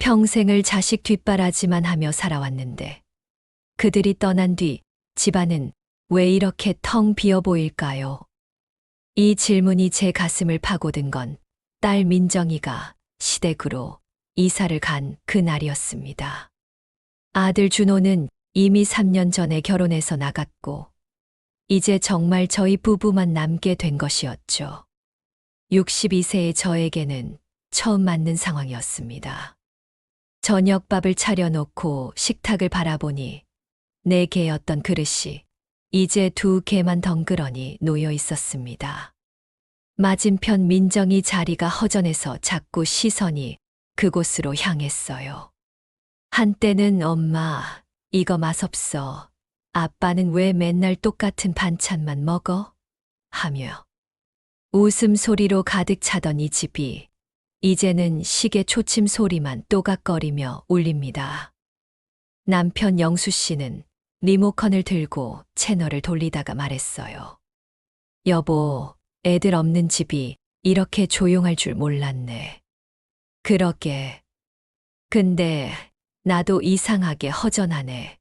평생을 자식 뒷바라지만 하며 살아왔는데 그들이 떠난 뒤 집안은 왜 이렇게 텅 비어 보일까요? 이 질문이 제 가슴을 파고든 건 딸 민정이가 시댁으로 이사를 간 그날이었습니다. 아들 준호는 이미 3년 전에 결혼해서 나갔고 이제 정말 저희 부부만 남게 된 것이었죠. 62세의 저에게는 처음 맞는 상황이었습니다. 저녁밥을 차려놓고 식탁을 바라보니 4개였던 그릇이 이제 2개만 덩그러니 놓여 있었습니다. 맞은편 민정이 자리가 허전해서 자꾸 시선이 그곳으로 향했어요. 한때는 엄마, 이거 맛없어. 아빠는 왜 맨날 똑같은 반찬만 먹어? 하며 웃음소리로 가득 차던 이 집이 이제는 시계 초침 소리만 또각거리며 울립니다. 남편 영수 씨는 리모컨을 들고 채널을 돌리다가 말했어요. 여보, 애들 없는 집이 이렇게 조용할 줄 몰랐네. 그러게. 근데 나도 이상하게 허전하네.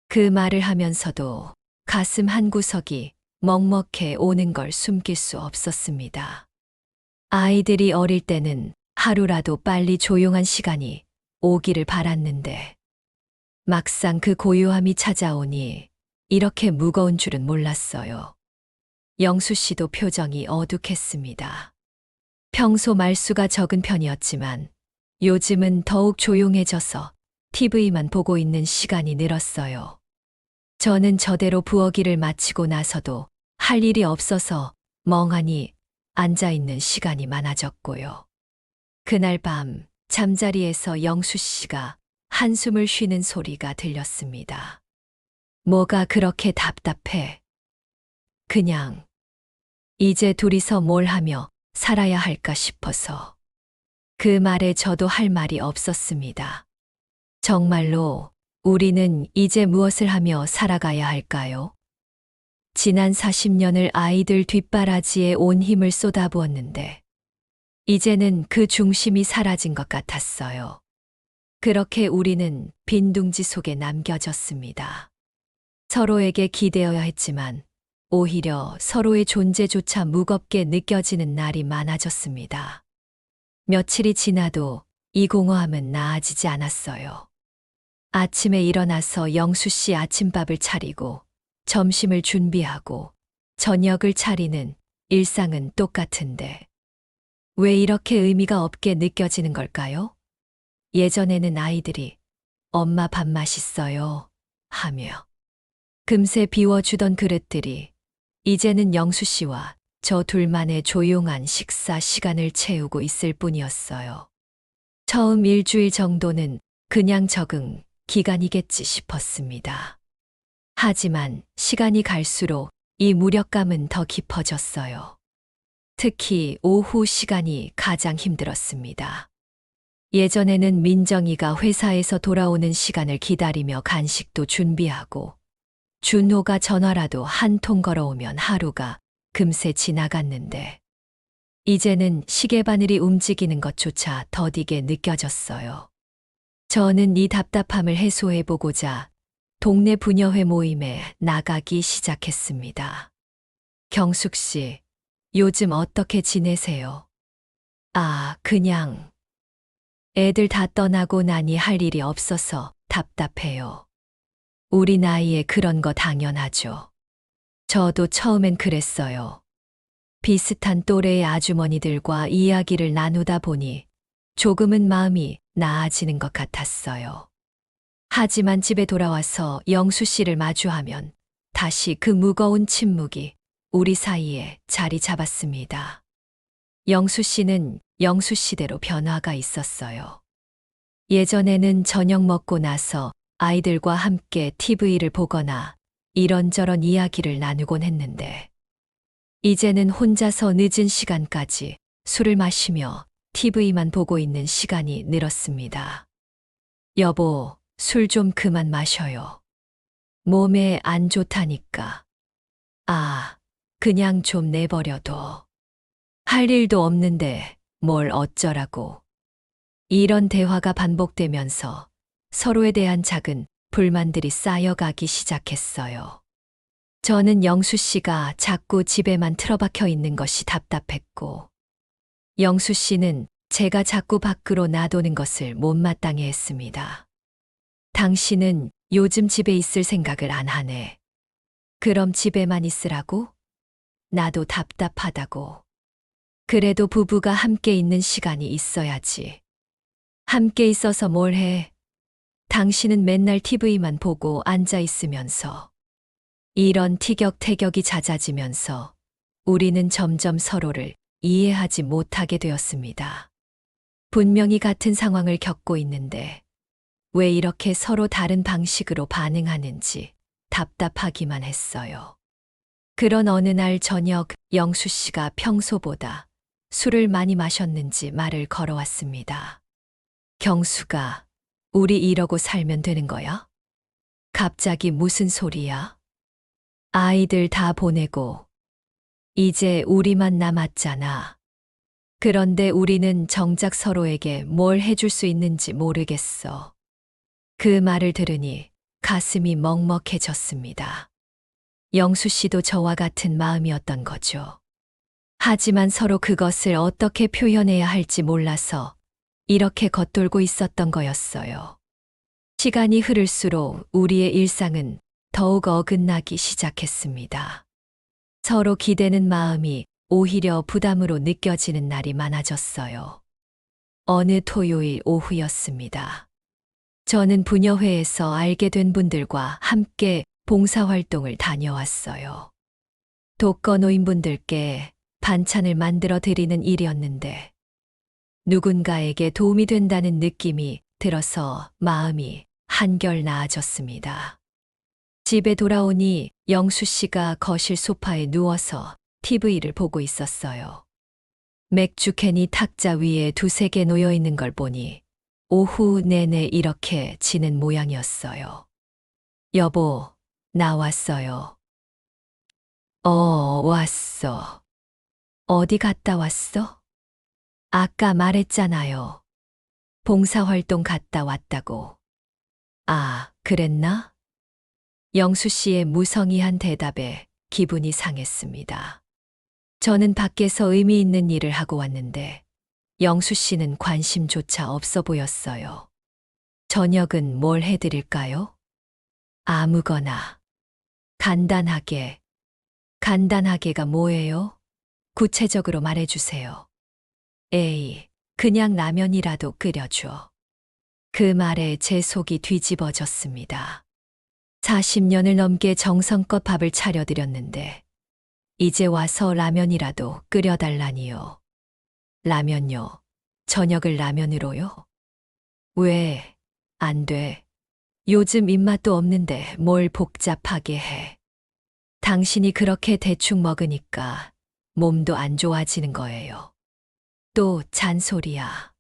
그 말을 하면서도 가슴 한구석이 먹먹해 오는 걸 숨길 수 없었습니다. 아이들이 어릴 때는 하루라도 빨리 조용한 시간이 오기를 바랐는데 막상 그 고요함이 찾아오니 이렇게 무거운 줄은 몰랐어요. 영수 씨도 표정이 어둑했습니다. 평소 말수가 적은 편이었지만 요즘은 더욱 조용해져서 TV만 보고 있는 시간이 늘었어요. 저는 저대로 부엌일을 마치고 나서도 할 일이 없어서 멍하니 앉아있는 시간이 많아졌고요. 그날 밤 잠자리에서 영수 씨가 한숨을 쉬는 소리가 들렸습니다. 뭐가 그렇게 답답해? 그냥 이제 둘이서 뭘 하며 살아야 할까 싶어서. 그 말에 저도 할 말이 없었습니다. 정말로 우리는 이제 무엇을 하며 살아가야 할까요? 지난 40년을 아이들 뒷바라지에 온 힘을 쏟아부었는데 이제는 그 중심이 사라진 것 같았어요. 그렇게 우리는 빈둥지 속에 남겨졌습니다. 서로에게 기대어야 했지만 오히려 서로의 존재조차 무겁게 느껴지는 날이 많아졌습니다. 며칠이 지나도 이 공허함은 나아지지 않았어요. 아침에 일어나서 영수 씨 아침밥을 차리고 점심을 준비하고 저녁을 차리는 일상은 똑같은데 왜 이렇게 의미가 없게 느껴지는 걸까요? 예전에는 아이들이 엄마 밥 맛있어요 하며 금세 비워주던 그릇들이 이제는 영수 씨와 저 둘만의 조용한 식사 시간을 채우고 있을 뿐이었어요. 처음 일주일 정도는 그냥 적응 기간이겠지 싶었습니다. 하지만 시간이 갈수록 이 무력감은 더 깊어졌어요. 특히 오후 시간이 가장 힘들었습니다. 예전에는 민정이가 회사에서 돌아오는 시간을 기다리며 간식도 준비하고 준호가 전화라도 한 통 걸어오면 하루가 금세 지나갔는데 이제는 시계바늘이 움직이는 것조차 더디게 느껴졌어요. 저는 이 답답함을 해소해보고자 동네 부녀회 모임에 나가기 시작했습니다. 경숙 씨, 요즘 어떻게 지내세요? 그냥 애들 다 떠나고 나니 할 일이 없어서 답답해요. 우리 나이에 그런 거 당연하죠. 저도 처음엔 그랬어요. 비슷한 또래의 아주머니들과 이야기를 나누다 보니 조금은 마음이 나아지는 것 같았어요. 하지만 집에 돌아와서 영수 씨를 마주하면 다시 그 무거운 침묵이 우리 사이에 자리 잡았습니다. 영수 씨는 영수 씨대로 변화가 있었어요. 예전에는 저녁 먹고 나서 아이들과 함께 TV를 보거나 이런저런 이야기를 나누곤 했는데 이제는 혼자서 늦은 시간까지 술을 마시며 TV만 보고 있는 시간이 늘었습니다. 여보, 술 좀 그만 마셔요. 몸에 안 좋다니까. 그냥 좀 내버려둬. 할 일도 없는데 뭘 어쩌라고. 이런 대화가 반복되면서 서로에 대한 작은 불만들이 쌓여가기 시작했어요. 저는 영수 씨가 자꾸 집에만 틀어박혀 있는 것이 답답했고, 영수 씨는 제가 자꾸 밖으로 나도는 것을 못마땅해 했습니다. 당신은 요즘 집에 있을 생각을 안 하네. 그럼 집에만 있으라고? 나도 답답하다고. 그래도 부부가 함께 있는 시간이 있어야지. 함께 있어서 뭘 해? 당신은 맨날 TV만 보고 앉아 있으면서. 이런 티격태격이 잦아지면서 우리는 점점 서로를 이해하지 못하게 되었습니다. 분명히 같은 상황을 겪고 있는데 왜 이렇게 서로 다른 방식으로 반응하는지 답답하기만 했어요. 그런 어느 날 저녁 영수 씨가 평소보다 술을 많이 마셨는지 말을 걸어왔습니다. 경수가, 우리 이러고 살면 되는 거야? 갑자기 무슨 소리야? 아이들 다 보내고, 이제 우리만 남았잖아. 그런데 우리는 정작 서로에게 뭘 해줄 수 있는지 모르겠어. 그 말을 들으니 가슴이 먹먹해졌습니다. 영수 씨도 저와 같은 마음이었던 거죠. 하지만 서로 그것을 어떻게 표현해야 할지 몰라서 이렇게 겉돌고 있었던 거였어요. 시간이 흐를수록 우리의 일상은 더욱 어긋나기 시작했습니다. 서로 기대는 마음이 오히려 부담으로 느껴지는 날이 많아졌어요. 어느 토요일 오후였습니다. 저는 부녀회에서 알게 된 분들과 함께 봉사활동을 다녀왔어요. 독거노인분들께 반찬을 만들어 드리는 일이었는데 누군가에게 도움이 된다는 느낌이 들어서 마음이 한결 나아졌습니다. 집에 돌아오니 영수 씨가 거실 소파에 누워서 TV를 보고 있었어요. 맥주 캔이 탁자 위에 두세 개 놓여 있는 걸 보니 오후 내내 이렇게 지낸 모양이었어요. 여보, 나 왔어요. 왔어. 어디 갔다 왔어? 아까 말했잖아요. 봉사활동 갔다 왔다고. 아, 그랬나? 영수 씨의 무성의한 대답에 기분이 상했습니다. 저는 밖에서 의미 있는 일을 하고 왔는데 영수 씨는 관심조차 없어 보였어요. 저녁은 뭘 해드릴까요? 아무거나. 간단하게. 간단하게가 뭐예요? 구체적으로 말해주세요. 에이, 그냥 라면이라도 끓여줘. 그 말에 제 속이 뒤집어졌습니다. 40년을 넘게 정성껏 밥을 차려드렸는데 이제 와서 라면이라도 끓여달라니요. 라면요? 저녁을 라면으로요? 왜? 안 돼. 요즘 입맛도 없는데 뭘 복잡하게 해. 당신이 그렇게 대충 먹으니까 몸도 안 좋아지는 거예요. 또 잔소리야.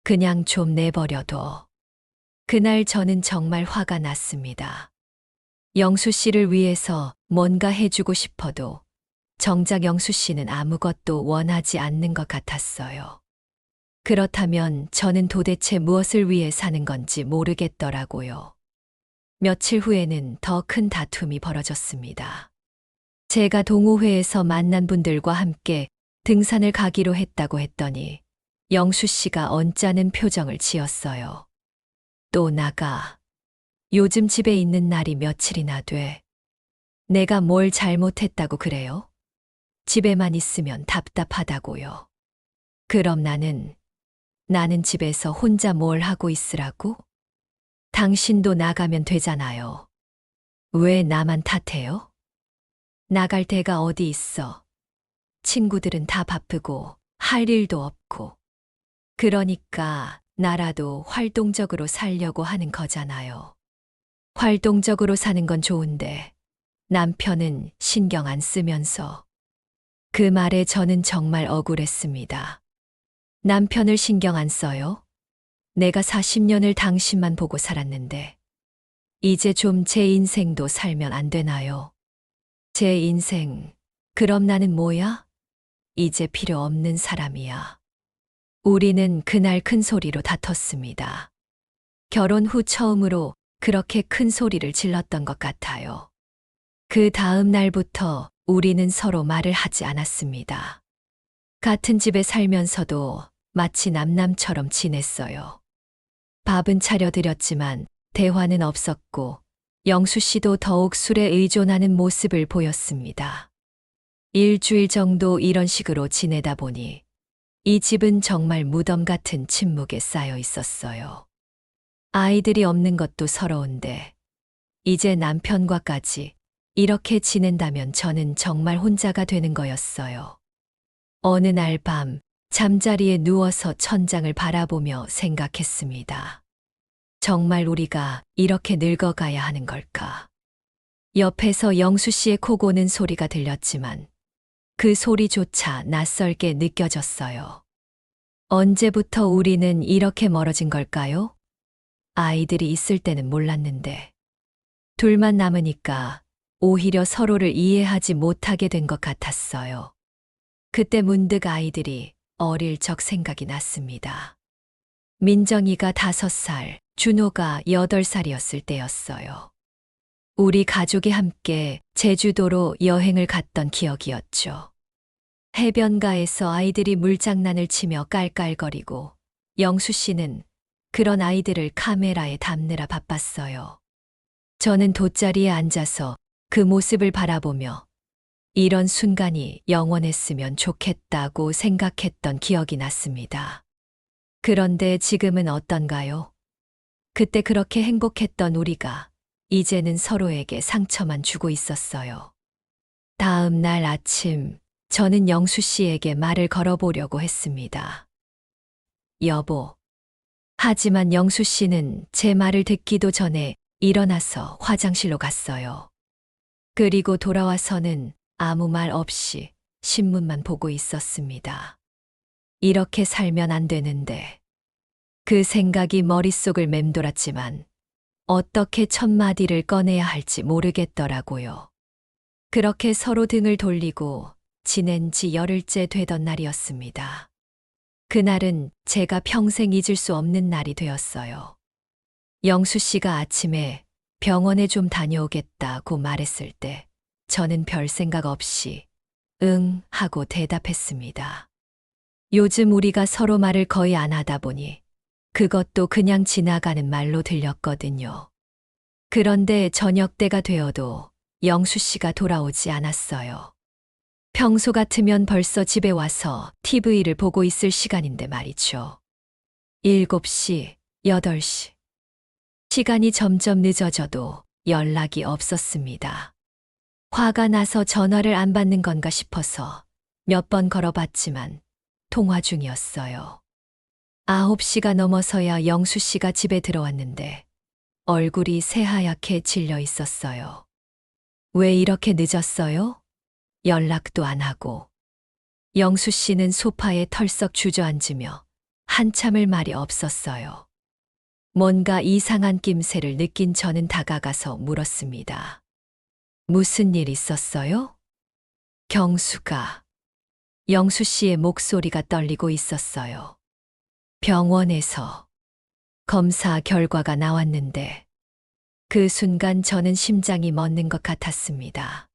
그냥 좀 내버려둬. 그날 저는 정말 화가 났습니다. 영수 씨를 위해서 뭔가 해주고 싶어도 정작 영수 씨는 아무것도 원하지 않는 것 같았어요. 그렇다면 저는 도대체 무엇을 위해 사는 건지 모르겠더라고요. 며칠 후에는 더 큰 다툼이 벌어졌습니다. 제가 동호회에서 만난 분들과 함께 등산을 가기로 했다고 했더니 영수 씨가 언짢은 표정을 지었어요. 또 나가. 요즘 집에 있는 날이 며칠이나 돼. 내가 뭘 잘못했다고 그래요? 집에만 있으면 답답하다고요. 그럼 나는 집에서 혼자 뭘 하고 있으라고? 당신도 나가면 되잖아요. 왜 나만 탓해요? 나갈 데가 어디 있어. 친구들은 다 바쁘고 할 일도 없고. 그러니까 나라도 활동적으로 살려고 하는 거잖아요. 활동적으로 사는 건 좋은데 남편은 신경 안 쓰면서. 그 말에 저는 정말 억울했습니다. 남편을 신경 안 써요? 내가 40년을 당신만 보고 살았는데 이제 좀 제 인생도 살면 안 되나요? 제 인생, 그럼 나는 뭐야? 이제 필요 없는 사람이야. 우리는 그날 큰 소리로 다퉜습니다. 결혼 후 처음으로 그렇게 큰 소리를 질렀던 것 같아요. 그 다음 날부터 우리는 서로 말을 하지 않았습니다. 같은 집에 살면서도 마치 남남처럼 지냈어요. 밥은 차려드렸지만 대화는 없었고 영수 씨도 더욱 술에 의존하는 모습을 보였습니다. 일주일 정도 이런 식으로 지내다 보니 이 집은 정말 무덤 같은 침묵에 쌓여 있었어요. 아이들이 없는 것도 서러운데 이제 남편과까지 이렇게 지낸다면 저는 정말 혼자가 되는 거였어요. 어느 날 밤 잠자리에 누워서 천장을 바라보며 생각했습니다. 정말 우리가 이렇게 늙어가야 하는 걸까? 옆에서 영수 씨의 코 고는 소리가 들렸지만 그 소리조차 낯설게 느껴졌어요. 언제부터 우리는 이렇게 멀어진 걸까요? 아이들이 있을 때는 몰랐는데 둘만 남으니까 오히려 서로를 이해하지 못하게 된 것 같았어요. 그때 문득 아이들이 어릴 적 생각이 났습니다. 민정이가 5살, 준호가 8살이었을 때였어요. 우리 가족이 함께 제주도로 여행을 갔던 기억이었죠. 해변가에서 아이들이 물장난을 치며 깔깔거리고 영수 씨는 그런 아이들을 카메라에 담느라 바빴어요. 저는 돗자리에 앉아서 그 모습을 바라보며 이런 순간이 영원했으면 좋겠다고 생각했던 기억이 났습니다. 그런데 지금은 어떤가요? 그때 그렇게 행복했던 우리가 이제는 서로에게 상처만 주고 있었어요. 다음 날 아침, 저는 영수 씨에게 말을 걸어보려고 했습니다. 여보. 하지만 영수 씨는 제 말을 듣기도 전에 일어나서 화장실로 갔어요. 그리고 돌아와서는 아무 말 없이 신문만 보고 있었습니다. 이렇게 살면 안 되는데. 그 생각이 머릿속을 맴돌았지만 어떻게 첫마디를 꺼내야 할지 모르겠더라고요. 그렇게 서로 등을 돌리고 지낸 지 열흘째 되던 날이었습니다. 그날은 제가 평생 잊을 수 없는 날이 되었어요. 영수 씨가 아침에 병원에 좀 다녀오겠다고 말했을 때 저는 별 생각 없이 응 하고 대답했습니다. 요즘 우리가 서로 말을 거의 안 하다 보니 그것도 그냥 지나가는 말로 들렸거든요. 그런데 저녁 때가 되어도 영수 씨가 돌아오지 않았어요. 평소 같으면 벌써 집에 와서 TV를 보고 있을 시간인데 말이죠. 7시, 8시. 시간이 점점 늦어져도 연락이 없었습니다. 화가 나서 전화를 안 받는 건가 싶어서 몇 번 걸어봤지만 통화 중이었어요. 9시가 넘어서야 영수 씨가 집에 들어왔는데 얼굴이 새하얗게 질려 있었어요. 왜 이렇게 늦었어요? 연락도 안 하고. 영수 씨는 소파에 털썩 주저앉으며 한참을 말이 없었어요. 뭔가 이상한 낌새를 느낀 저는 다가가서 물었습니다. 무슨 일 있었어요? 경수가. 영수 씨의 목소리가 떨리고 있었어요. 병원에서 검사 결과가 나왔는데 그 순간 저는 심장이 멎는 것 같았습니다.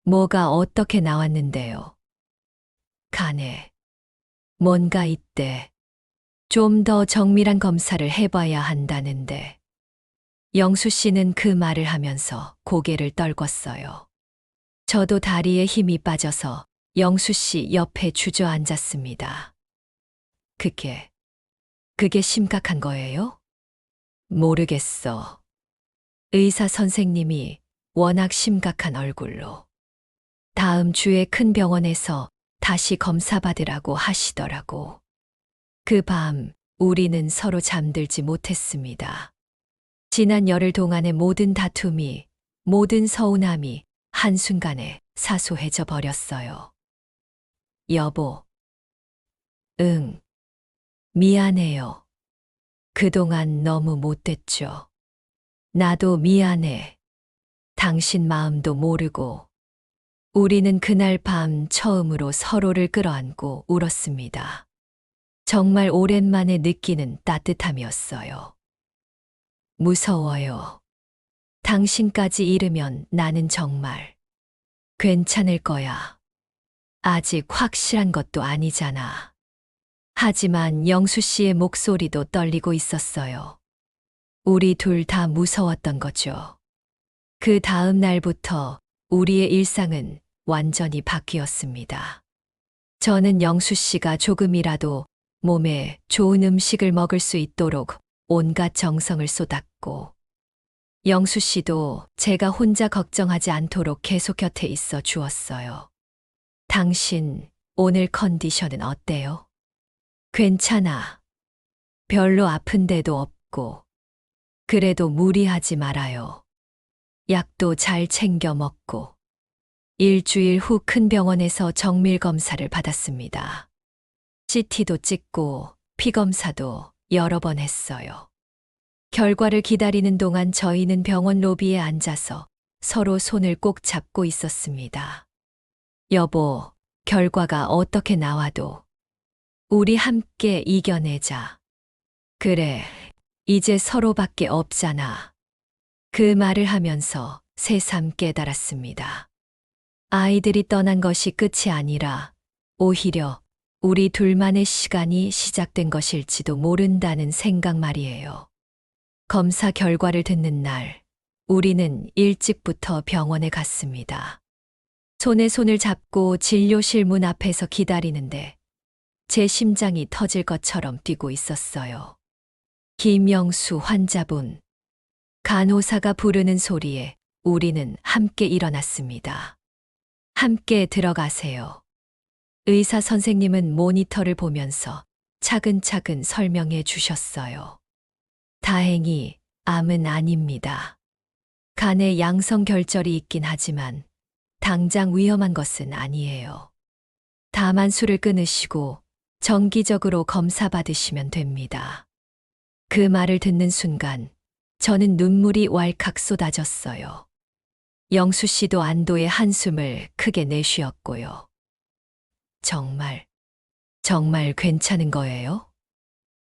뭐가 어떻게 나왔는데요? 간에 뭔가 있대. 좀 더 정밀한 검사를 해봐야 한다는데. 영수 씨는 그 말을 하면서 고개를 떨궜어요. 저도 다리에 힘이 빠져서 영수 씨 옆에 주저앉았습니다. 그게 심각한 거예요? 모르겠어. 의사 선생님이 워낙 심각한 얼굴로. 다음 주에 큰 병원에서 다시 검사 받으라고 하시더라고. 그 밤 우리는 서로 잠들지 못했습니다. 지난 열흘 동안의 모든 다툼이, 모든 서운함이 한순간에 사소해져 버렸어요. 여보. 응. 미안해요. 그동안 너무 못됐죠. 나도 미안해. 당신 마음도 모르고. 우리는 그날 밤 처음으로 서로를 끌어안고 울었습니다. 정말 오랜만에 느끼는 따뜻함이었어요. 무서워요. 당신까지 잃으면 나는 정말 괜찮을 거야. 아직 확실한 것도 아니잖아. 하지만 영수 씨의 목소리도 떨리고 있었어요. 우리 둘 다 무서웠던 거죠. 그 다음 날부터 우리의 일상은 완전히 바뀌었습니다. 저는 영수 씨가 조금이라도 몸에 좋은 음식을 먹을 수 있도록 온갖 정성을 쏟았고, 영수 씨도 제가 혼자 걱정하지 않도록 계속 곁에 있어 주었어요. 당신, 오늘 컨디션은 어때요? 괜찮아. 별로 아픈 데도 없고. 그래도 무리하지 말아요. 약도 잘 챙겨 먹고. 일주일 후 큰 병원에서 정밀 검사를 받았습니다. CT도 찍고 피 검사도 여러 번 했어요. 결과를 기다리는 동안 저희는 병원 로비에 앉아서 서로 손을 꼭 잡고 있었습니다. 여보, 결과가 어떻게 나와도 우리 함께 이겨내자. 그래, 이제 서로밖에 없잖아. 그 말을 하면서 새삼 깨달았습니다. 아이들이 떠난 것이 끝이 아니라 오히려 우리 둘만의 시간이 시작된 것일지도 모른다는 생각 말이에요. 검사 결과를 듣는 날, 우리는 일찍부터 병원에 갔습니다. 손에 손을 잡고 진료실 문 앞에서 기다리는데 제 심장이 터질 것처럼 뛰고 있었어요. 김영수 환자분. 간호사가 부르는 소리에 우리는 함께 일어났습니다. 함께 들어가세요. 의사 선생님은 모니터를 보면서 차근차근 설명해 주셨어요. 다행히 암은 아닙니다. 간에 양성 결절이 있긴 하지만 당장 위험한 것은 아니에요. 다만 술을 끊으시고 정기적으로 검사 받으시면 됩니다. 그 말을 듣는 순간 저는 눈물이 왈칵 쏟아졌어요. 영수 씨도 안도의 한숨을 크게 내쉬었고요. 정말 괜찮은 거예요?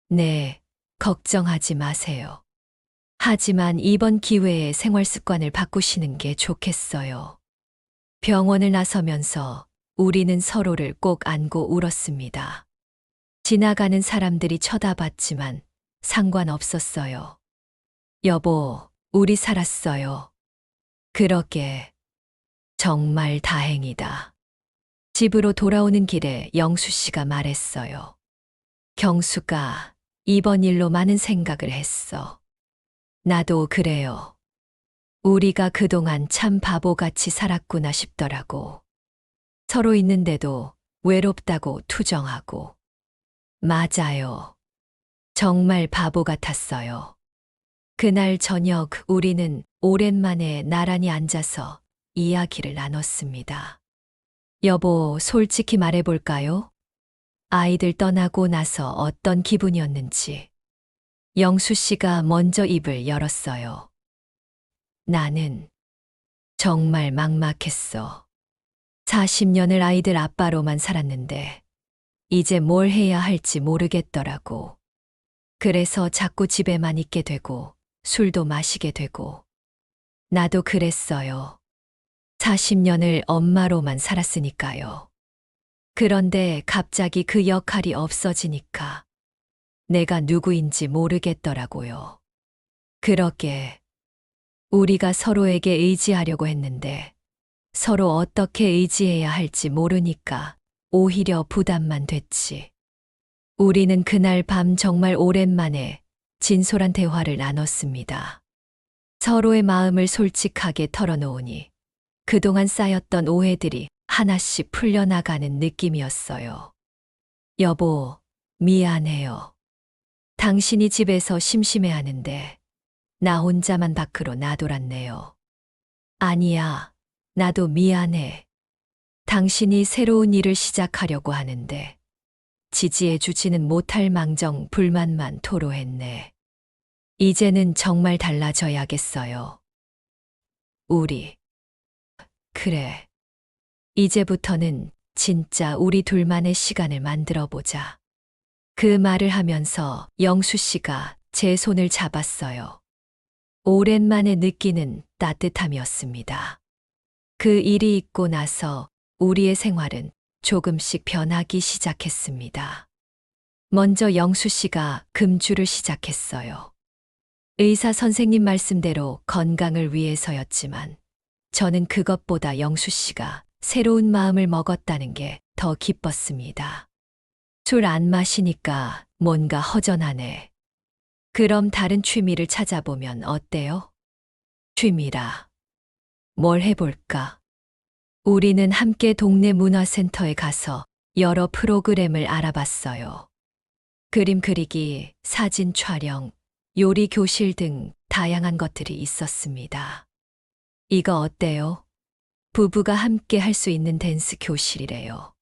네, 걱정하지 마세요. 하지만 이번 기회에 생활 습관을 바꾸시는 게 좋겠어요. 병원을 나서면서 우리는 서로를 꼭 안고 울었습니다. 지나가는 사람들이 쳐다봤지만 상관없었어요. 여보, 우리 살았어요. 그러게. 정말 다행이다. 집으로 돌아오는 길에 영수 씨가 말했어요. 경수가 이번 일로 많은 생각을 했어. 나도 그래요. 우리가 그동안 참 바보같이 살았구나 싶더라고. 서로 있는데도 외롭다고 투정하고. 맞아요. 정말 바보 같았어요. 그날 저녁 우리는 오랜만에 나란히 앉아서 이야기를 나눴습니다. 여보, 솔직히 말해볼까요? 아이들 떠나고 나서 어떤 기분이었는지. 영수 씨가 먼저 입을 열었어요. 나는 정말 막막했어. 40년을 아이들 아빠로만 살았는데 이제 뭘 해야 할지 모르겠더라고. 그래서 자꾸 집에만 있게 되고 술도 마시게 되고. 나도 그랬어요. 40년을 엄마로만 살았으니까요. 그런데 갑자기 그 역할이 없어지니까 내가 누구인지 모르겠더라고요. 그러게 우리가 서로에게 의지하려고 했는데 서로 어떻게 의지해야 할지 모르니까 오히려 부담만 됐지. 우리는 그날 밤 정말 오랜만에 진솔한 대화를 나눴습니다. 서로의 마음을 솔직하게 털어놓으니 그동안 쌓였던 오해들이 하나씩 풀려나가는 느낌이었어요. 여보, 미안해요. 당신이 집에서 심심해하는데 나 혼자만 밖으로 나돌았네요. 아니야, 나도 미안해. 당신이 새로운 일을 시작하려고 하는데 지지해주지는 못할 망정 불만만 토로했네. 이제는 정말 달라져야겠어요. 우리. 그래. 이제부터는 진짜 우리 둘만의 시간을 만들어 보자. 그 말을 하면서 영수 씨가 제 손을 잡았어요. 오랜만에 느끼는 따뜻함이었습니다. 그 일이 있고 나서 우리의 생활은 조금씩 변하기 시작했습니다. 먼저 영수 씨가 금주를 시작했어요. 의사 선생님 말씀대로 건강을 위해서였지만 저는 그것보다 영수 씨가 새로운 마음을 먹었다는 게 더 기뻤습니다. 술 안 마시니까 뭔가 허전하네. 그럼 다른 취미를 찾아보면 어때요? 취미라. 뭘 해볼까? 우리는 함께 동네 문화센터에 가서 여러 프로그램을 알아봤어요. 그림 그리기, 사진 촬영, 요리 교실 등 다양한 것들이 있었습니다. 이거 어때요? 부부가 함께 할 수 있는 댄스 교실이래요.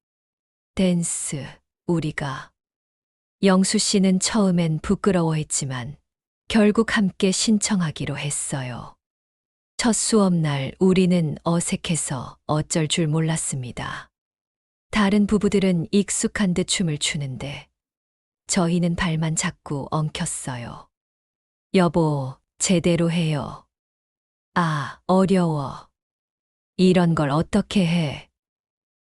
댄스, 우리가. 영수 씨는 처음엔 부끄러워했지만 결국 함께 신청하기로 했어요. 첫 수업날 우리는 어색해서 어쩔 줄 몰랐습니다. 다른 부부들은 익숙한 듯 춤을 추는데 저희는 발만 자꾸 엉켰어요. 여보, 제대로 해요. 아, 어려워. 이런 걸 어떻게 해?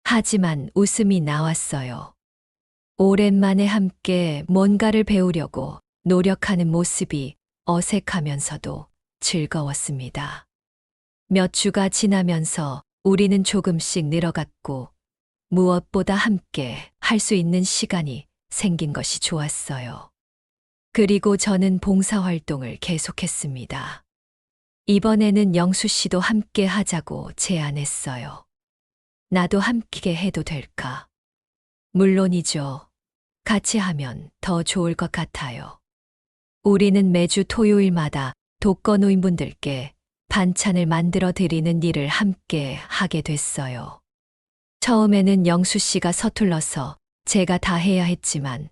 하지만 웃음이 나왔어요. 오랜만에 함께 뭔가를 배우려고 노력하는 모습이 어색하면서도 즐거웠습니다. 몇 주가 지나면서 우리는 조금씩 늘어갔고 무엇보다 함께 할 수 있는 시간이 생긴 것이 좋았어요. 그리고 저는 봉사활동을 계속했습니다. 이번에는 영수 씨도 함께 하자고 제안했어요. 나도 함께 해도 될까? 물론이죠. 같이 하면 더 좋을 것 같아요. 우리는 매주 토요일마다 독거노인분들께 반찬을 만들어 드리는 일을 함께 하게 됐어요. 처음에는 영수 씨가 서툴러서 제가 다 해야 했지만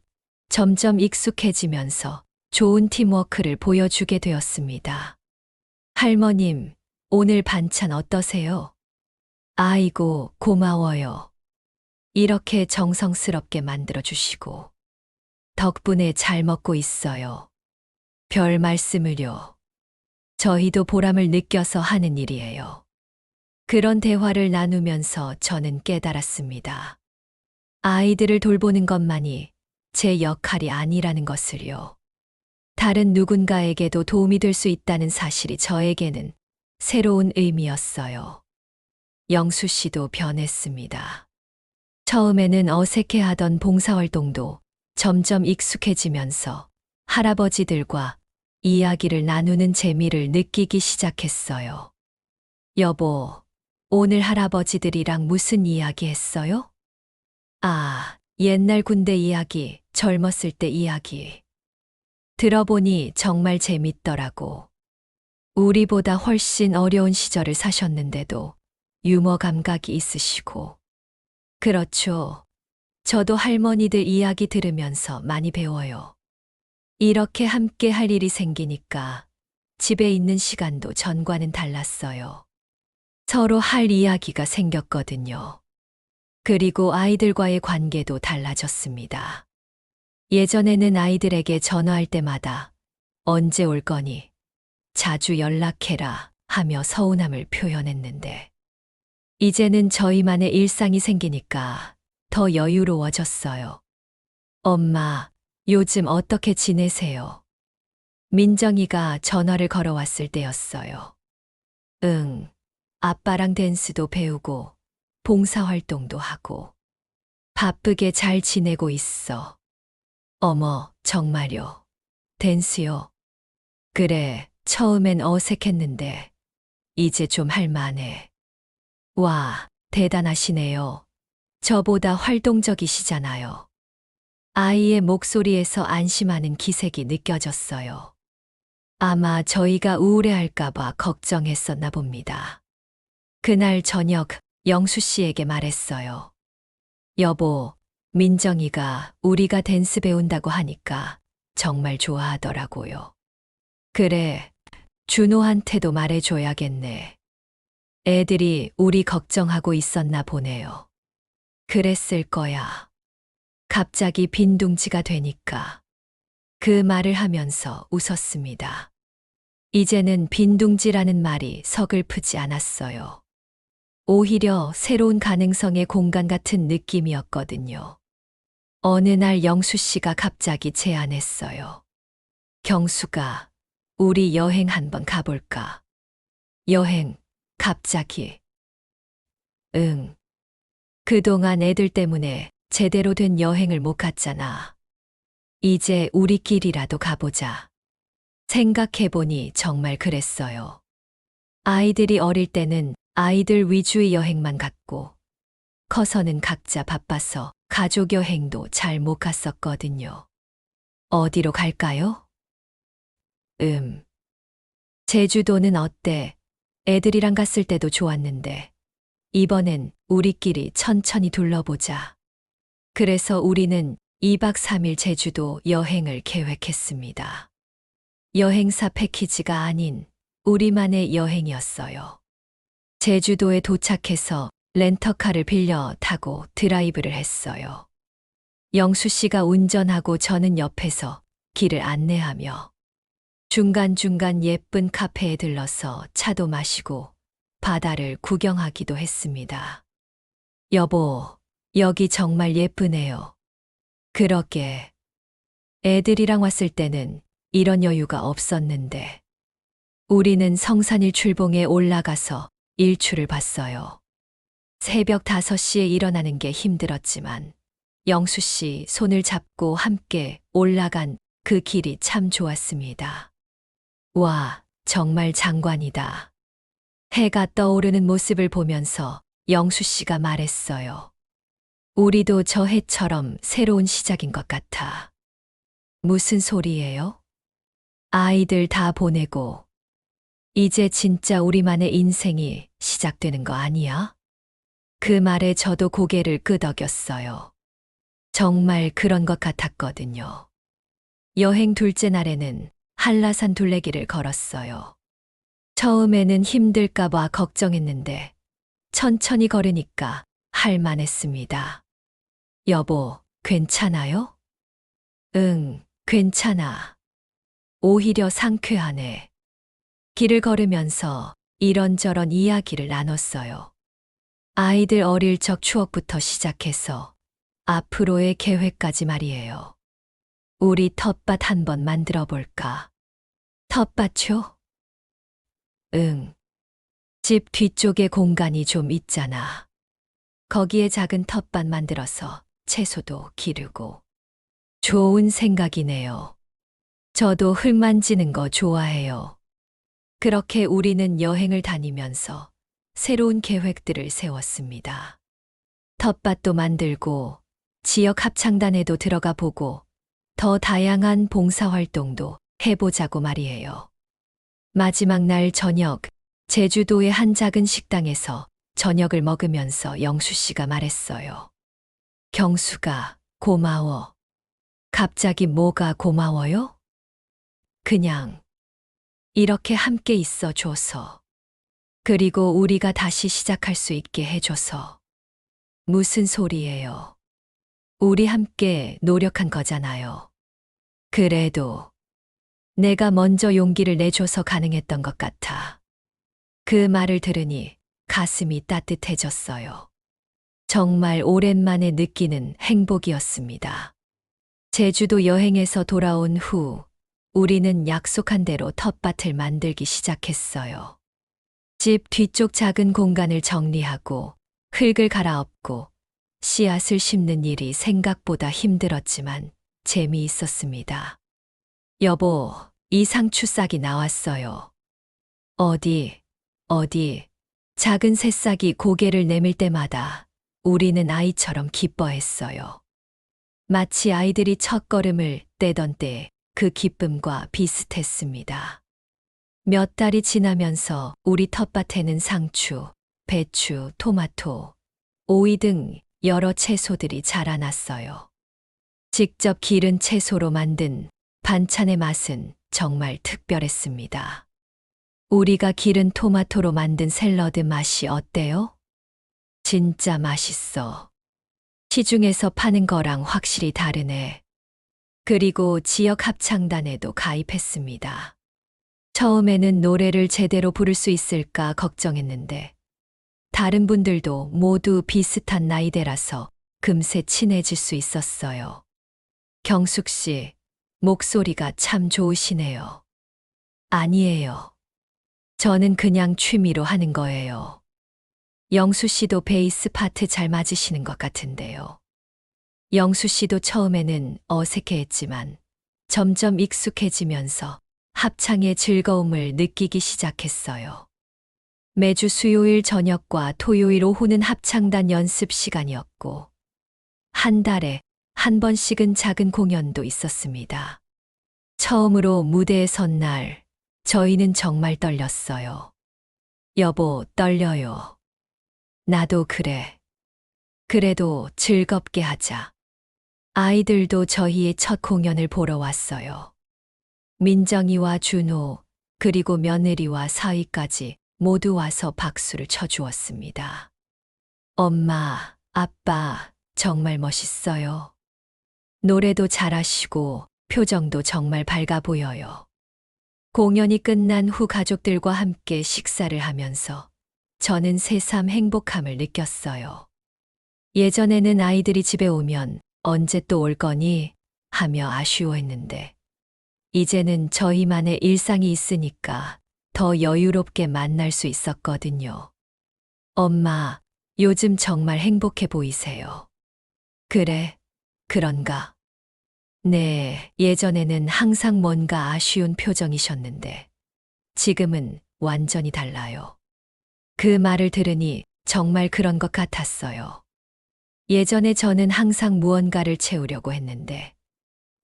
점점 익숙해지면서 좋은 팀워크를 보여주게 되었습니다. 할머님, 오늘 반찬 어떠세요? 아이고, 고마워요. 이렇게 정성스럽게 만들어주시고. 덕분에 잘 먹고 있어요. 별 말씀을요. 저희도 보람을 느껴서 하는 일이에요. 그런 대화를 나누면서 저는 깨달았습니다. 아이들을 돌보는 것만이 제 역할이 아니라는 것을요. 다른 누군가에게도 도움이 될 수 있다는 사실이 저에게는 새로운 의미였어요. 영수 씨도 변했습니다. 처음에는 어색해하던 봉사활동도 점점 익숙해지면서 할아버지들과 이야기를 나누는 재미를 느끼기 시작했어요. 여보, 오늘 할아버지들이랑 무슨 이야기 했어요? 아, 옛날 군대 이야기, 젊었을 때 이야기. 들어보니 정말 재밌더라고. 우리보다 훨씬 어려운 시절을 사셨는데도 유머 감각이 있으시고. 그렇죠. 저도 할머니들 이야기 들으면서 많이 배워요. 이렇게 함께 할 일이 생기니까 집에 있는 시간도 전과는 달랐어요. 서로 할 이야기가 생겼거든요. 그리고 아이들과의 관계도 달라졌습니다. 예전에는 아이들에게 전화할 때마다 언제 올 거니? 자주 연락해라 하며 서운함을 표현했는데 이제는 저희만의 일상이 생기니까 더 여유로워졌어요. 엄마, 요즘 어떻게 지내세요? 민정이가 전화를 걸어왔을 때였어요. 응, 아빠랑 댄스도 배우고 봉사활동도 하고 바쁘게 잘 지내고 있어. 어머, 정말요? 댄스요? 그래, 처음엔 어색했는데 이제 좀 할만해. 와, 대단하시네요. 저보다 활동적이시잖아요. 아이의 목소리에서 안심하는 기색이 느껴졌어요. 아마 저희가 우울해할까봐 걱정했었나 봅니다. 그날 저녁 영수 씨에게 말했어요. 여보, 민정이가 우리가 댄스 배운다고 하니까 정말 좋아하더라고요. 그래, 준호한테도 말해줘야겠네. 애들이 우리 걱정하고 있었나 보네요. 그랬을 거야. 갑자기 빈둥지가 되니까 그 말을 하면서 웃었습니다. 이제는 빈둥지라는 말이 서글프지 않았어요. 오히려 새로운 가능성의 공간 같은 느낌이었거든요. 어느 날 영수 씨가 갑자기 제안했어요. 경수가, 우리 여행 한번 가볼까? 여행, 갑자기. 응. 그동안 애들 때문에 제대로 된 여행을 못 갔잖아. 이제 우리끼리라도 가보자. 생각해보니 정말 그랬어요. 아이들이 어릴 때는 아이들 위주의 여행만 갔고, 커서는 각자 바빠서 가족 여행도 잘 못 갔었거든요. 어디로 갈까요? 제주도는 어때? 애들이랑 갔을 때도 좋았는데, 이번엔 우리끼리 천천히 둘러보자. 그래서 우리는 2박 3일 제주도 여행을 계획했습니다. 여행사 패키지가 아닌 우리만의 여행이었어요. 제주도에 도착해서 렌터카를 빌려 타고 드라이브를 했어요. 영수 씨가 운전하고 저는 옆에서 길을 안내하며 중간중간 예쁜 카페에 들러서 차도 마시고 바다를 구경하기도 했습니다. 여보, 여기 정말 예쁘네요. 그러게. 애들이랑 왔을 때는 이런 여유가 없었는데. 우리는 성산일 출봉에 올라가서 일출을 봤어요. 새벽 5시에 일어나는 게 힘들었지만 영수 씨 손을 잡고 함께 올라간 그 길이 참 좋았습니다. 와, 정말 장관이다. 해가 떠오르는 모습을 보면서 영수 씨가 말했어요. 우리도 저 해처럼 새로운 시작인 것 같아. 무슨 소리예요? 아이들 다 보내고 이제 진짜 우리만의 인생이 시작되는 거 아니야? 그 말에 저도 고개를 끄덕였어요. 정말 그런 것 같았거든요. 여행 둘째 날에는 한라산 둘레길을 걸었어요. 처음에는 힘들까봐 걱정했는데 천천히 걸으니까 할만했습니다. 여보, 괜찮아요? 응, 괜찮아. 오히려 상쾌하네. 길을 걸으면서 이런저런 이야기를 나눴어요. 아이들 어릴 적 추억부터 시작해서 앞으로의 계획까지 말이에요. 우리 텃밭 한번 만들어 볼까? 텃밭요? 응. 집 뒤쪽에 공간이 좀 있잖아. 거기에 작은 텃밭 만들어서 채소도 기르고. 좋은 생각이네요. 저도 흙 만지는 거 좋아해요. 그렇게 우리는 여행을 다니면서 새로운 계획들을 세웠습니다. 텃밭도 만들고 지역 합창단에도 들어가 보고 더 다양한 봉사활동도 해보자고 말이에요. 마지막 날 저녁, 제주도의 한 작은 식당에서 저녁을 먹으면서 영수 씨가 말했어요. 경수가 고마워. 갑자기 뭐가 고마워요? 그냥 이렇게 함께 있어 줘서. 그리고 우리가 다시 시작할 수 있게 해줘서. 무슨 소리예요? 우리 함께 노력한 거잖아요. 그래도 내가 먼저 용기를 내줘서 가능했던 것 같아. 그 말을 들으니 가슴이 따뜻해졌어요. 정말 오랜만에 느끼는 행복이었습니다. 제주도 여행에서 돌아온 후 우리는 약속한 대로 텃밭을 만들기 시작했어요. 집 뒤쪽 작은 공간을 정리하고 흙을 갈아엎고 씨앗을 심는 일이 생각보다 힘들었지만 재미있었습니다. 여보, 이 상추 싹이 나왔어요. 어디? 작은 새싹이 고개를 내밀 때마다 우리는 아이처럼 기뻐했어요. 마치 아이들이 첫걸음을 떼던 때 그 기쁨과 비슷했습니다. 몇 달이 지나면서 우리 텃밭에는 상추, 배추, 토마토, 오이 등 여러 채소들이 자라났어요. 직접 기른 채소로 만든 반찬의 맛은 정말 특별했습니다. 우리가 기른 토마토로 만든 샐러드 맛이 어때요? 진짜 맛있어. 시중에서 파는 거랑 확실히 다르네. 그리고 지역 합창단에도 가입했습니다. 처음에는 노래를 제대로 부를 수 있을까 걱정했는데 다른 분들도 모두 비슷한 나이대라서 금세 친해질 수 있었어요. 경숙 씨, 목소리가 참 좋으시네요. 아니에요. 저는 그냥 취미로 하는 거예요. 영수 씨도 베이스 파트 잘 맞으시는 것 같은데요. 영수 씨도 처음에는 어색해했지만 점점 익숙해지면서 합창의 즐거움을 느끼기 시작했어요. 매주 수요일 저녁과 토요일 오후는 합창단 연습 시간이었고, 한 달에 한 번씩은 작은 공연도 있었습니다. 처음으로 무대에 선 날, 저희는 정말 떨렸어요. 여보, 떨려요. 나도 그래. 그래도 즐겁게 하자. 아이들도 저희의 첫 공연을 보러 왔어요. 민정이와 준호, 그리고 며느리와 사위까지 모두 와서 박수를 쳐주었습니다. 엄마, 아빠, 정말 멋있어요. 노래도 잘하시고 표정도 정말 밝아 보여요. 공연이 끝난 후 가족들과 함께 식사를 하면서 저는 새삼 행복함을 느꼈어요. 예전에는 아이들이 집에 오면 언제 또 올 거니 하며 아쉬워했는데 이제는 저희만의 일상이 있으니까 더 여유롭게 만날 수 있었거든요. 엄마, 요즘 정말 행복해 보이세요. 그래, 그런가? 네, 예전에는 항상 뭔가 아쉬운 표정이셨는데 지금은 완전히 달라요. 그 말을 들으니 정말 그런 것 같았어요. 예전에 저는 항상 무언가를 채우려고 했는데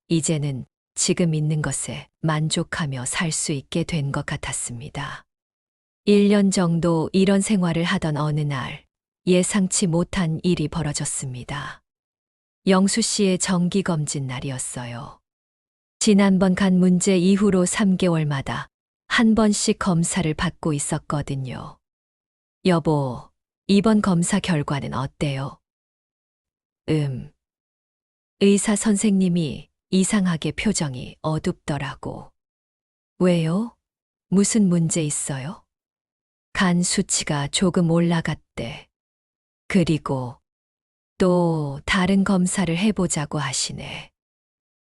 이제는 지금 있는 것에 만족하며 살 수 있게 된 것 같았습니다. 1년 정도 이런 생활을 하던 어느 날 예상치 못한 일이 벌어졌습니다. 영수 씨의 정기검진 날이었어요. 지난번 간 문제 이후로 3개월마다 한 번씩 검사를 받고 있었거든요. 여보, 이번 검사 결과는 어때요? 의사 선생님이 이상하게 표정이 어둡더라고. 왜요? 무슨 문제 있어요? 간 수치가 조금 올라갔대. 그리고 또 다른 검사를 해보자고 하시네.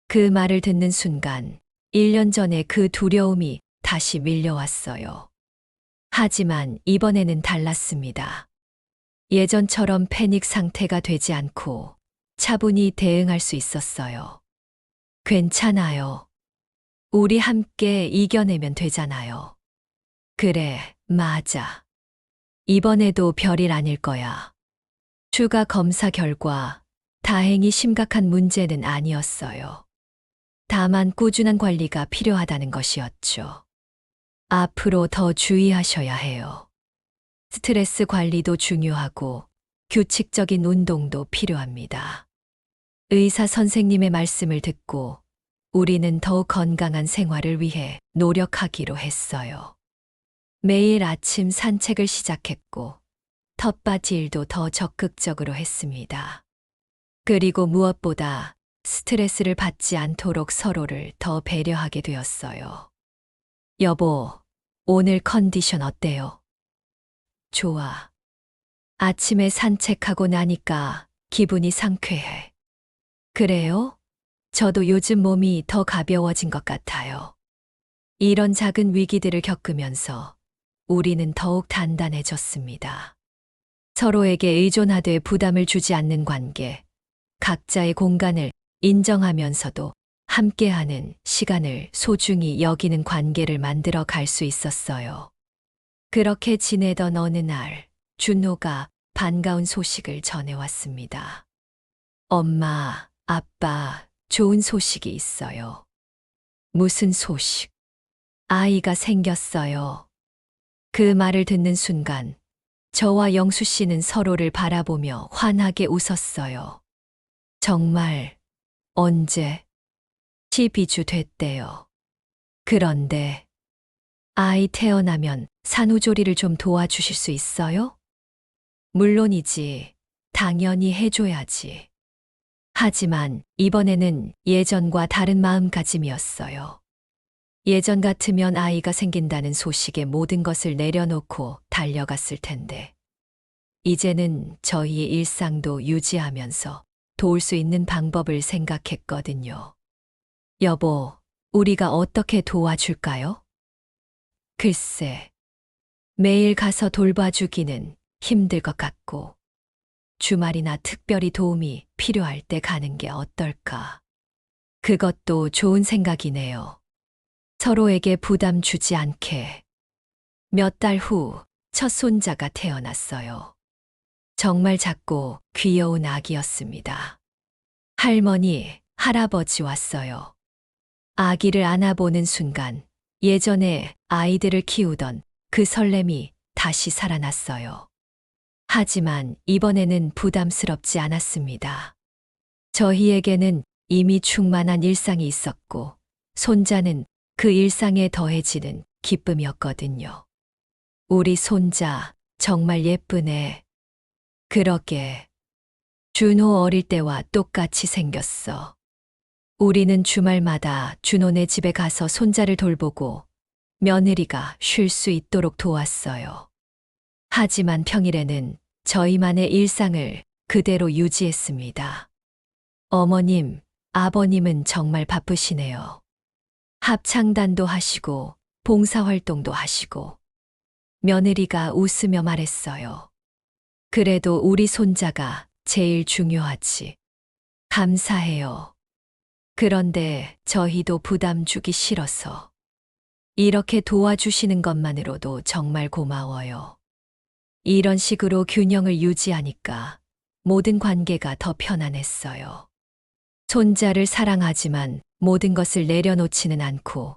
그 말을 듣는 순간 1년 전에 그 두려움이 다시 밀려왔어요. 하지만 이번에는 달랐습니다. 예전처럼 패닉 상태가 되지 않고 차분히 대응할 수 있었어요. 괜찮아요. 우리 함께 이겨내면 되잖아요. 그래, 맞아. 이번에도 별일 아닐 거야. 추가 검사 결과 다행히 심각한 문제는 아니었어요. 다만 꾸준한 관리가 필요하다는 것이었죠. 앞으로 더 주의하셔야 해요. 스트레스 관리도 중요하고 규칙적인 운동도 필요합니다. 의사 선생님의 말씀을 듣고 우리는 더욱 건강한 생활을 위해 노력하기로 했어요. 매일 아침 산책을 시작했고 텃밭 일도 더 적극적으로 했습니다. 그리고 무엇보다 스트레스를 받지 않도록 서로를 더 배려하게 되었어요. 여보, 오늘 컨디션 어때요? 좋아. 아침에 산책하고 나니까 기분이 상쾌해. 그래요? 저도 요즘 몸이 더 가벼워진 것 같아요. 이런 작은 위기들을 겪으면서 우리는 더욱 단단해졌습니다. 서로에게 의존하되 부담을 주지 않는 관계, 각자의 공간을 인정하면서도 함께하는 시간을 소중히 여기는 관계를 만들어 갈 수 있었어요. 그렇게 지내던 어느 날, 준호가 반가운 소식을 전해왔습니다. 엄마, 아빠, 좋은 소식이 있어요. 무슨 소식? 아이가 생겼어요. 그 말을 듣는 순간, 저와 영수 씨는 서로를 바라보며 환하게 웃었어요. 정말, 언제? 12주 됐대요. 그런데, 아이 태어나면 산후조리를 좀 도와주실 수 있어요? 물론이지. 당연히 해줘야지. 하지만 이번에는 예전과 다른 마음가짐이었어요. 예전 같으면 아이가 생긴다는 소식에 모든 것을 내려놓고 달려갔을 텐데, 이제는 저희의 일상도 유지하면서 도울 수 있는 방법을 생각했거든요. 여보, 우리가 어떻게 도와줄까요? 글쎄, 매일 가서 돌봐주기는 힘들 것 같고, 주말이나 특별히 도움이 필요할 때 가는 게 어떨까? 그것도 좋은 생각이네요. 서로에게 부담 주지 않게. 몇 달 후 첫 손자가 태어났어요. 정말 작고 귀여운 아기였습니다. 할머니, 할아버지 왔어요. 아기를 안아보는 순간 예전에 아이들을 키우던 그 설렘이 다시 살아났어요. 하지만 이번에는 부담스럽지 않았습니다. 저희에게는 이미 충만한 일상이 있었고, 손자는 그 일상에 더해지는 기쁨이었거든요. 우리 손자, 정말 예쁘네. 그러게. 준호 어릴 때와 똑같이 생겼어. 우리는 주말마다 준호네 집에 가서 손자를 돌보고 며느리가 쉴 수 있도록 도왔어요. 하지만 평일에는 저희만의 일상을 그대로 유지했습니다. 어머님, 아버님은 정말 바쁘시네요. 합창단도 하시고 봉사활동도 하시고. 며느리가 웃으며 말했어요. 그래도 우리 손자가 제일 중요하지. 감사해요. 그런데 저희도 부담 주기 싫어서. 이렇게 도와주시는 것만으로도 정말 고마워요. 이런 식으로 균형을 유지하니까 모든 관계가 더 편안했어요. 손자를 사랑하지만 모든 것을 내려놓지는 않고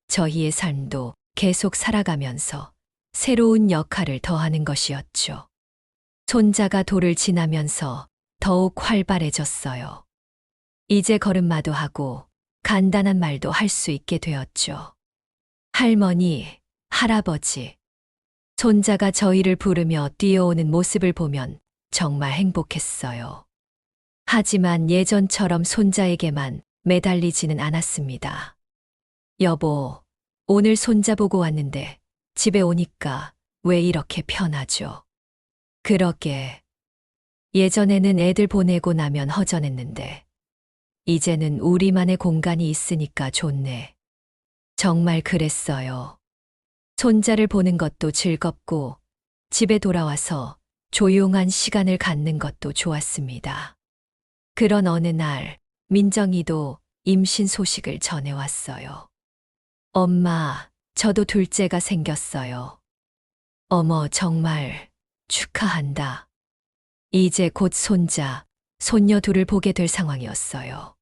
저희의 삶도 계속 살아가면서 새로운 역할을 더하는 것이었죠. 손자가 돌을 지나면서 더욱 활발해졌어요. 이제 걸음마도 하고 간단한 말도 할 수 있게 되었죠. 할머니, 할아버지. 손자가 저희를 부르며 뛰어오는 모습을 보면 정말 행복했어요. 하지만 예전처럼 손자에게만 매달리지는 않았습니다. 여보, 오늘 손자 보고 왔는데 집에 오니까 왜 이렇게 편하죠? 그러게. 예전에는 애들 보내고 나면 허전했는데, 이제는 우리만의 공간이 있으니까 좋네. 정말 그랬어요. 손자를 보는 것도 즐겁고, 집에 돌아와서 조용한 시간을 갖는 것도 좋았습니다. 그런 어느 날, 민정이도 임신 소식을 전해왔어요. 엄마, 저도 둘째가 생겼어요. 어머, 정말 축하한다. 이제 곧 손자, 손녀 둘을 보게 될 상황이었어요.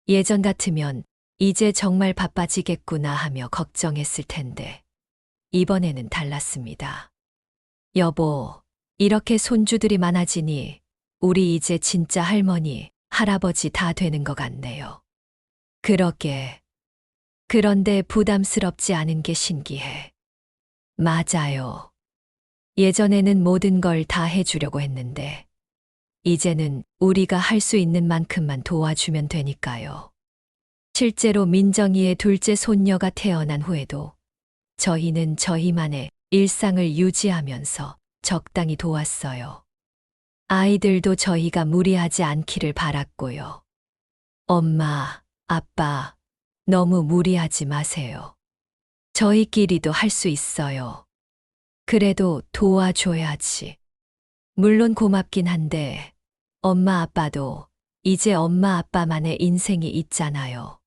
예전 같으면 이제 정말 바빠지겠구나 하며 걱정했을 텐데, 이번에는 달랐습니다. 여보, 이렇게 손주들이 많아지니 우리 이제 진짜 할머니, 할아버지 다 되는 것 같네요. 그러게. 그런데 부담스럽지 않은 게 신기해. 맞아요. 예전에는 모든 걸 다 해주려고 했는데, 이제는 우리가 할 수 있는 만큼만 도와주면 되니까요. 실제로 민정이의 둘째 손녀가 태어난 후에도 저희는 저희만의 일상을 유지하면서 적당히 도왔어요. 아이들도 저희가 무리하지 않기를 바랐고요. 엄마, 아빠, 너무 무리하지 마세요. 저희끼리도 할 수 있어요. 그래도 도와줘야지. 물론 고맙긴 한데, 엄마 아빠도 이제 엄마 아빠만의 인생이 있잖아요.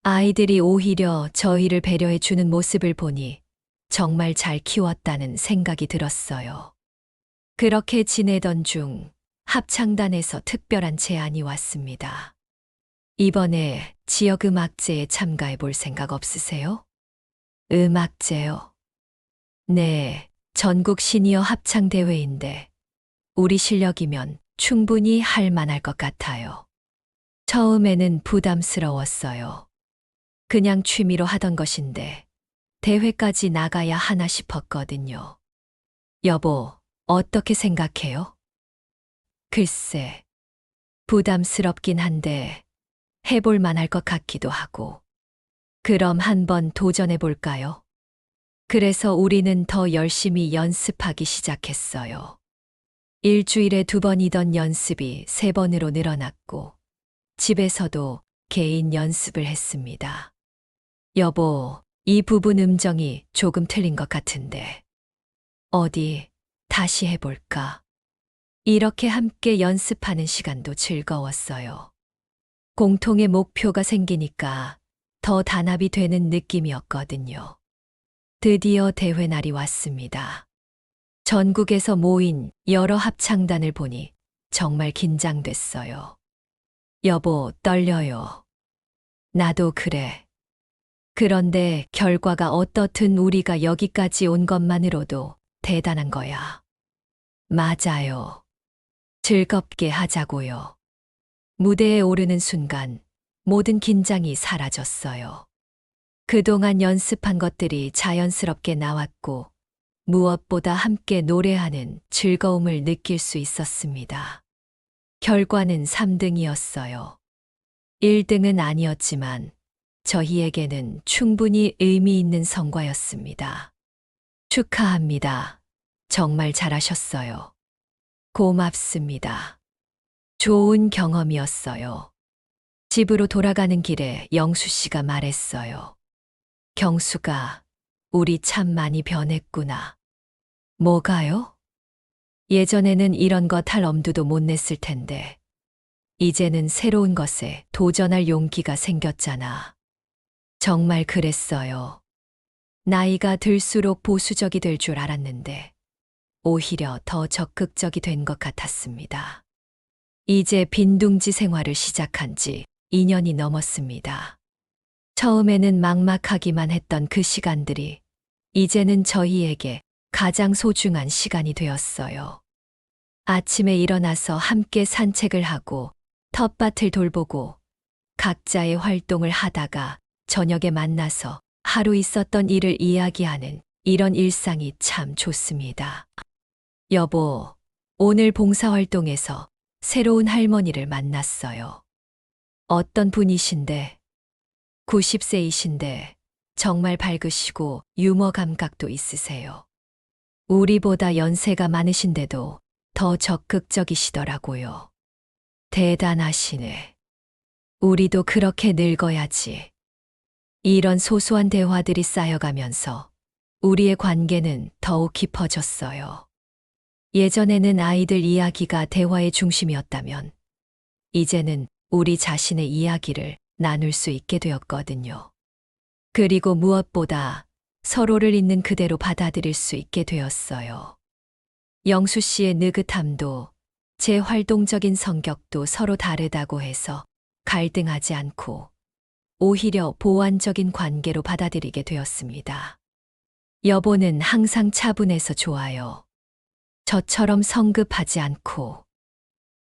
아이들이 오히려 저희를 배려해주는 모습을 보니 정말 잘 키웠다는 생각이 들었어요. 그렇게 지내던 중 합창단에서 특별한 제안이 왔습니다. 이번에 지역음악제에 참가해 볼 생각 없으세요? 음악제요? 네, 전국 시니어 합창대회인데 우리 실력이면 충분히 할 만할 것 같아요. 처음에는 부담스러웠어요. 그냥 취미로 하던 것인데 대회까지 나가야 하나 싶었거든요. 여보, 어떻게 생각해요? 글쎄, 부담스럽긴 한데 해볼 만할 것 같기도 하고. 그럼 한번 도전해 볼까요? 그래서 우리는 더 열심히 연습하기 시작했어요. 일주일에 2번이던 연습이 3번으로 늘어났고, 집에서도 개인 연습을 했습니다. 여보, 이 부분 음정이 조금 틀린 것 같은데. 어디 다시 해볼까? 이렇게 함께 연습하는 시간도 즐거웠어요. 공통의 목표가 생기니까 더 단합이 되는 느낌이었거든요. 드디어 대회 날이 왔습니다. 전국에서 모인 여러 합창단을 보니 정말 긴장됐어요. 여보, 떨려요. 나도 그래. 그런데 결과가 어떻든 우리가 여기까지 온 것만으로도 대단한 거야. 맞아요. 즐겁게 하자고요. 무대에 오르는 순간 모든 긴장이 사라졌어요. 그동안 연습한 것들이 자연스럽게 나왔고, 무엇보다 함께 노래하는 즐거움을 느낄 수 있었습니다. 결과는 3등이었어요. 1등은 아니었지만 저희에게는 충분히 의미 있는 성과였습니다. 축하합니다. 정말 잘하셨어요. 고맙습니다. 좋은 경험이었어요. 집으로 돌아가는 길에 영수 씨가 말했어요. 경수가, 우리 참 많이 변했구나. 뭐가요? 예전에는 이런 것 할 엄두도 못 냈을 텐데, 이제는 새로운 것에 도전할 용기가 생겼잖아. 정말 그랬어요. 나이가 들수록 보수적이 될 줄 알았는데, 오히려 더 적극적이 된 것 같았습니다. 이제 빈둥지 생활을 시작한 지 2년이 넘었습니다. 처음에는 막막하기만 했던 그 시간들이 이제는 저희에게 가장 소중한 시간이 되었어요. 아침에 일어나서 함께 산책을 하고 텃밭을 돌보고 각자의 활동을 하다가 저녁에 만나서 하루 있었던 일을 이야기하는 이런 일상이 참 좋습니다. 여보, 오늘 봉사활동에서 새로운 할머니를 만났어요. 어떤 분이신데? 90세이신데 정말 밝으시고 유머 감각도 있으세요. 우리보다 연세가 많으신데도 더 적극적이시더라고요. 대단하시네. 우리도 그렇게 늙어야지. 이런 소소한 대화들이 쌓여가면서 우리의 관계는 더욱 깊어졌어요. 예전에는 아이들 이야기가 대화의 중심이었다면, 이제는 우리 자신의 이야기를 나눌 수 있게 되었거든요. 그리고 무엇보다 서로를 있는 그대로 받아들일 수 있게 되었어요. 영수 씨의 느긋함도 제 활동적인 성격도 서로 다르다고 해서 갈등하지 않고 오히려 보완적인 관계로 받아들이게 되었습니다. 여보는 항상 차분해서 좋아요. 저처럼 성급하지 않고,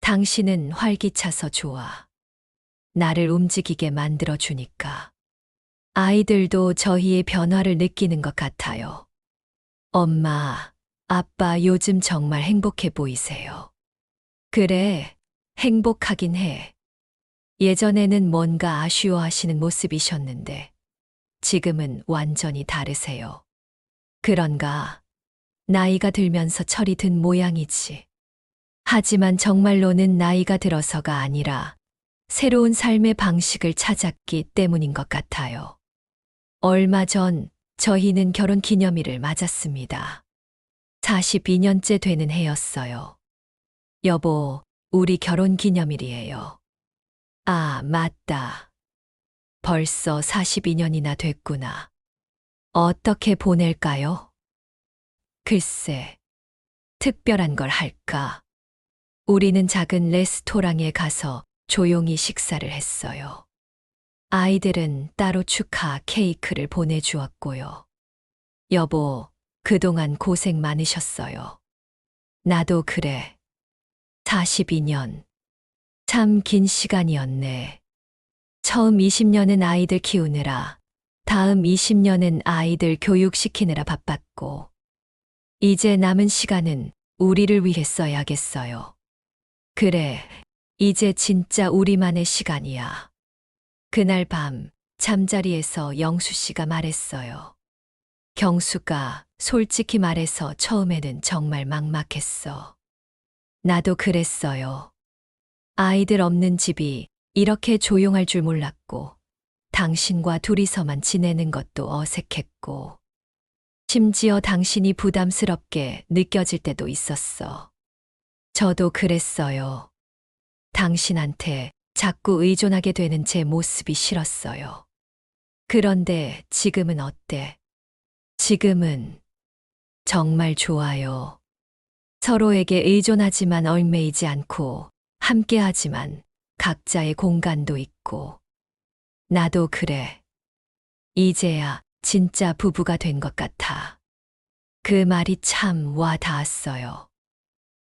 당신은 활기차서 좋아. 나를 움직이게 만들어주니까. 아이들도 저희의 변화를 느끼는 것 같아요. 엄마, 아빠 요즘 정말 행복해 보이세요. 그래, 행복하긴 해. 예전에는 뭔가 아쉬워하시는 모습이셨는데, 지금은 완전히 다르세요. 그런가? 나이가 들면서 철이 든 모양이지. 하지만 정말로는 나이가 들어서가 아니라 새로운 삶의 방식을 찾았기 때문인 것 같아요. 얼마 전 저희는 결혼 기념일을 맞았습니다. 42년째 되는 해였어요. 여보, 우리 결혼 기념일이에요. 아, 맞다. 벌써 42년이나 됐구나. 어떻게 보낼까요? 글쎄, 특별한 걸 할까? 우리는 작은 레스토랑에 가서 조용히 식사를 했어요. 아이들은 따로 축하 케이크를 보내주었고요. 여보, 그동안 고생 많으셨어요. 나도 그래. 42년. 참 긴 시간이었네. 처음 20년은 아이들 키우느라, 다음 20년은 아이들 교육시키느라 바빴고, 이제 남은 시간은 우리를 위해 써야겠어요. 그래, 이제 진짜 우리만의 시간이야. 그날 밤 잠자리에서 영수 씨가 말했어요. 경수가 솔직히 말해서 처음에는 정말 막막했어. 나도 그랬어요. 아이들 없는 집이 이렇게 조용할 줄 몰랐고, 당신과 둘이서만 지내는 것도 어색했고, 심지어 당신이 부담스럽게 느껴질 때도 있었어. 저도 그랬어요. 당신한테 자꾸 의존하게 되는 제 모습이 싫었어요. 그런데 지금은 어때? 지금은 정말 좋아요. 서로에게 의존하지만 얽매이지 않고, 함께하지만 각자의 공간도 있고. 나도 그래. 이제야 진짜 부부가 된 것 같아. 그 말이 참 와 닿았어요.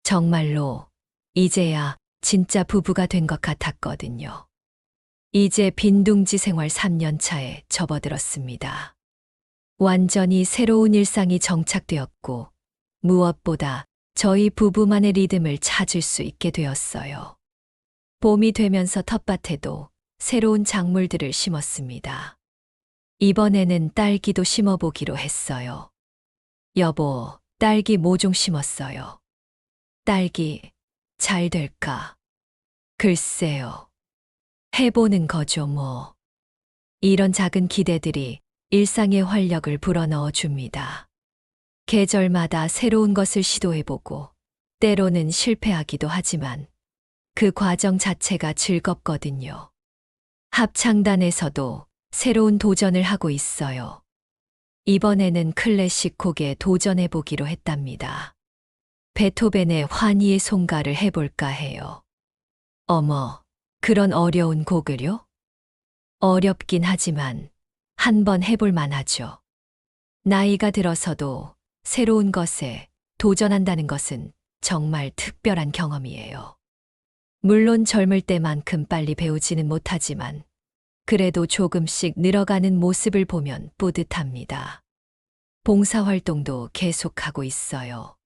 정말로 이제야 진짜 부부가 된 것 같았거든요. 이제 빈둥지 생활 3년 차에 접어들었습니다. 완전히 새로운 일상이 정착되었고, 무엇보다 저희 부부만의 리듬을 찾을 수 있게 되었어요. 봄이 되면서 텃밭에도 새로운 작물들을 심었습니다. 이번에는 딸기도 심어보기로 했어요. 여보, 딸기 모종 심었어요. 딸기, 잘 될까? 글쎄요. 해보는 거죠, 뭐. 이런 작은 기대들이 일상의 활력을 불어넣어 줍니다. 계절마다 새로운 것을 시도해보고, 때로는 실패하기도 하지만, 그 과정 자체가 즐겁거든요. 합창단에서도 새로운 도전을 하고 있어요. 이번에는 클래식 곡에 도전해보기로 했답니다. 베토벤의 환희의 송가를 해볼까 해요. 어머, 그런 어려운 곡을요? 어렵긴 하지만 한번 해볼 만하죠. 나이가 들어서도 새로운 것에 도전한다는 것은 정말 특별한 경험이에요. 물론 젊을 때만큼 빨리 배우지는 못하지만 그래도 조금씩 늘어가는 모습을 보면 뿌듯합니다. 봉사활동도 계속하고 있어요.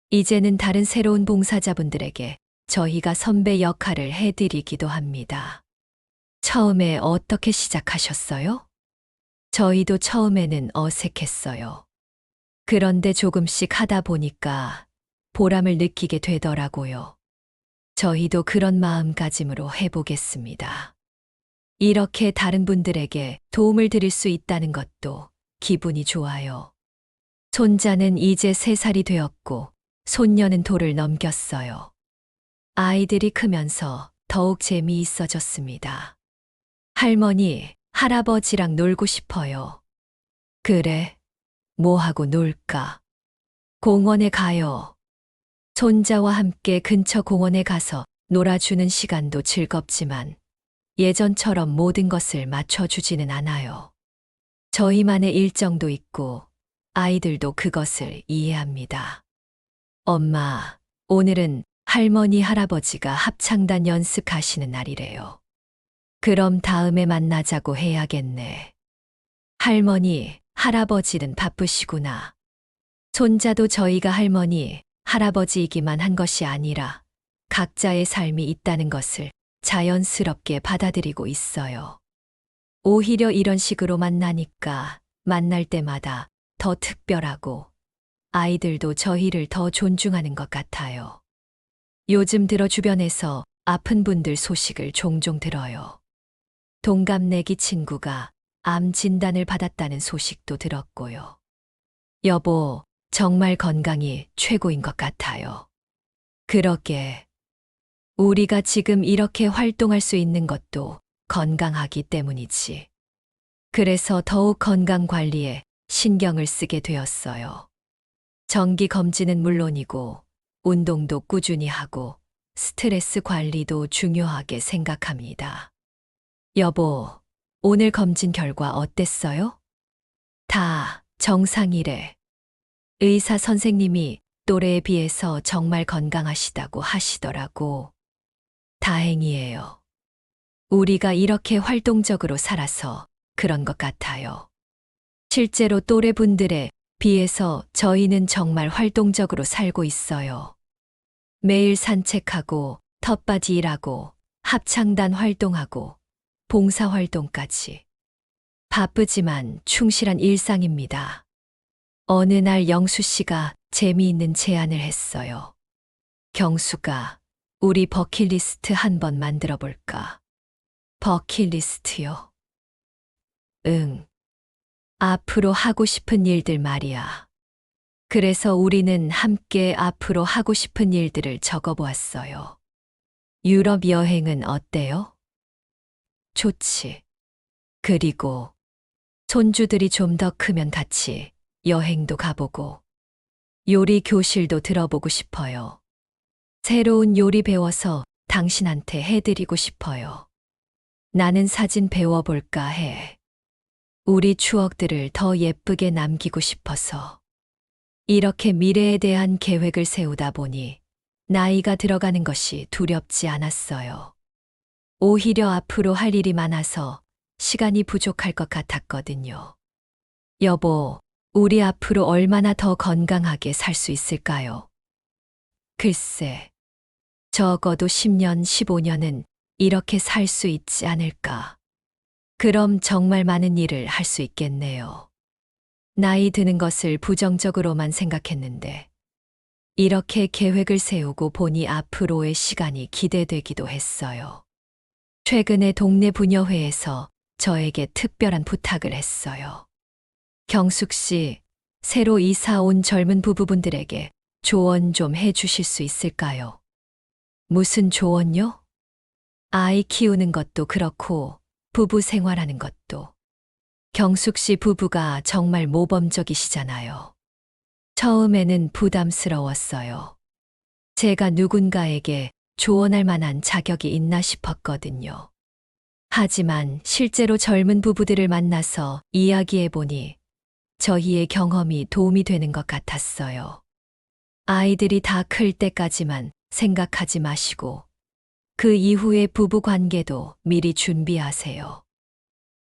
이제는 다른 새로운 봉사자분들에게 저희가 선배 역할을 해드리기도 합니다. 처음에 어떻게 시작하셨어요? 저희도 처음에는 어색했어요. 그런데 조금씩 하다 보니까 보람을 느끼게 되더라고요. 저희도 그런 마음가짐으로 해보겠습니다. 이렇게 다른 분들에게 도움을 드릴 수 있다는 것도 기분이 좋아요. 손자는 이제 3살이 되었고, 손녀는 돌을 넘겼어요. 아이들이 크면서 더욱 재미있어졌습니다. 할머니, 할아버지랑 놀고 싶어요. 그래, 뭐하고 놀까? 공원에 가요. 손자와 함께 근처 공원에 가서 놀아주는 시간도 즐겁지만 예전처럼 모든 것을 맞춰주지는 않아요. 저희만의 일정도 있고 아이들도 그것을 이해합니다. 엄마, 오늘은 할머니, 할아버지가 합창단 연습하시는 날이래요. 그럼 다음에 만나자고 해야겠네. 할머니, 할아버지는 바쁘시구나. 손자도 저희가 할머니, 할아버지이기만 한 것이 아니라 각자의 삶이 있다는 것을 자연스럽게 받아들이고 있어요. 오히려 이런 식으로 만나니까 만날 때마다 더 특별하고 아이들도 저희를 더 존중하는 것 같아요. 요즘 들어 주변에서 아픈 분들 소식을 종종 들어요. 동갑내기 친구가 암 진단을 받았다는 소식도 들었고요. 여보, 정말 건강이 최고인 것 같아요. 그러게. 우리가 지금 이렇게 활동할 수 있는 것도 건강하기 때문이지. 그래서 더욱 건강 관리에 신경을 쓰게 되었어요. 정기 검진은 물론이고, 운동도 꾸준히 하고, 스트레스 관리도 중요하게 생각합니다. 여보, 오늘 검진 결과 어땠어요? 다 정상이래. 의사 선생님이 또래에 비해서 정말 건강하시다고 하시더라고. 다행이에요. 우리가 이렇게 활동적으로 살아서 그런 것 같아요. 실제로 또래 분들에 비해서 저희는 정말 활동적으로 살고 있어요. 매일 산책하고 텃밭 일하고 합창단 활동하고 봉사활동까지. 바쁘지만 충실한 일상입니다. 어느 날 영수 씨가 재미있는 제안을 했어요. 경수가 우리 버킷리스트 한번 만들어 볼까? 버킷리스트요? 응. 앞으로 하고 싶은 일들 말이야. 그래서 우리는 함께 앞으로 하고 싶은 일들을 적어 보았어요. 유럽 여행은 어때요? 좋지. 그리고 손주들이 좀 더 크면 같이 여행도 가보고 요리 교실도 들어보고 싶어요. 새로운 요리 배워서 당신한테 해드리고 싶어요. 나는 사진 배워볼까 해. 우리 추억들을 더 예쁘게 남기고 싶어서. 이렇게 미래에 대한 계획을 세우다 보니 나이가 들어가는 것이 두렵지 않았어요. 오히려 앞으로 할 일이 많아서 시간이 부족할 것 같았거든요. 여보, 우리 앞으로 얼마나 더 건강하게 살 수 있을까요? 글쎄, 적어도 10년, 15년은 이렇게 살 수 있지 않을까. 그럼 정말 많은 일을 할 수 있겠네요. 나이 드는 것을 부정적으로만 생각했는데, 이렇게 계획을 세우고 보니 앞으로의 시간이 기대되기도 했어요. 최근에 동네 부녀회에서 저에게 특별한 부탁을 했어요. 경숙 씨, 새로 이사 온 젊은 부부분들에게 조언 좀 해 주실 수 있을까요? 무슨 조언요? 아이 키우는 것도 그렇고 부부 생활하는 것도. 경숙 씨 부부가 정말 모범적이시잖아요. 처음에는 부담스러웠어요. 제가 누군가에게 조언할 만한 자격이 있나 싶었거든요. 하지만 실제로 젊은 부부들을 만나서 이야기해 보니 저희의 경험이 도움이 되는 것 같았어요. 아이들이 다 클 때까지만 생각하지 마시고 그 이후의 부부 관계도 미리 준비하세요.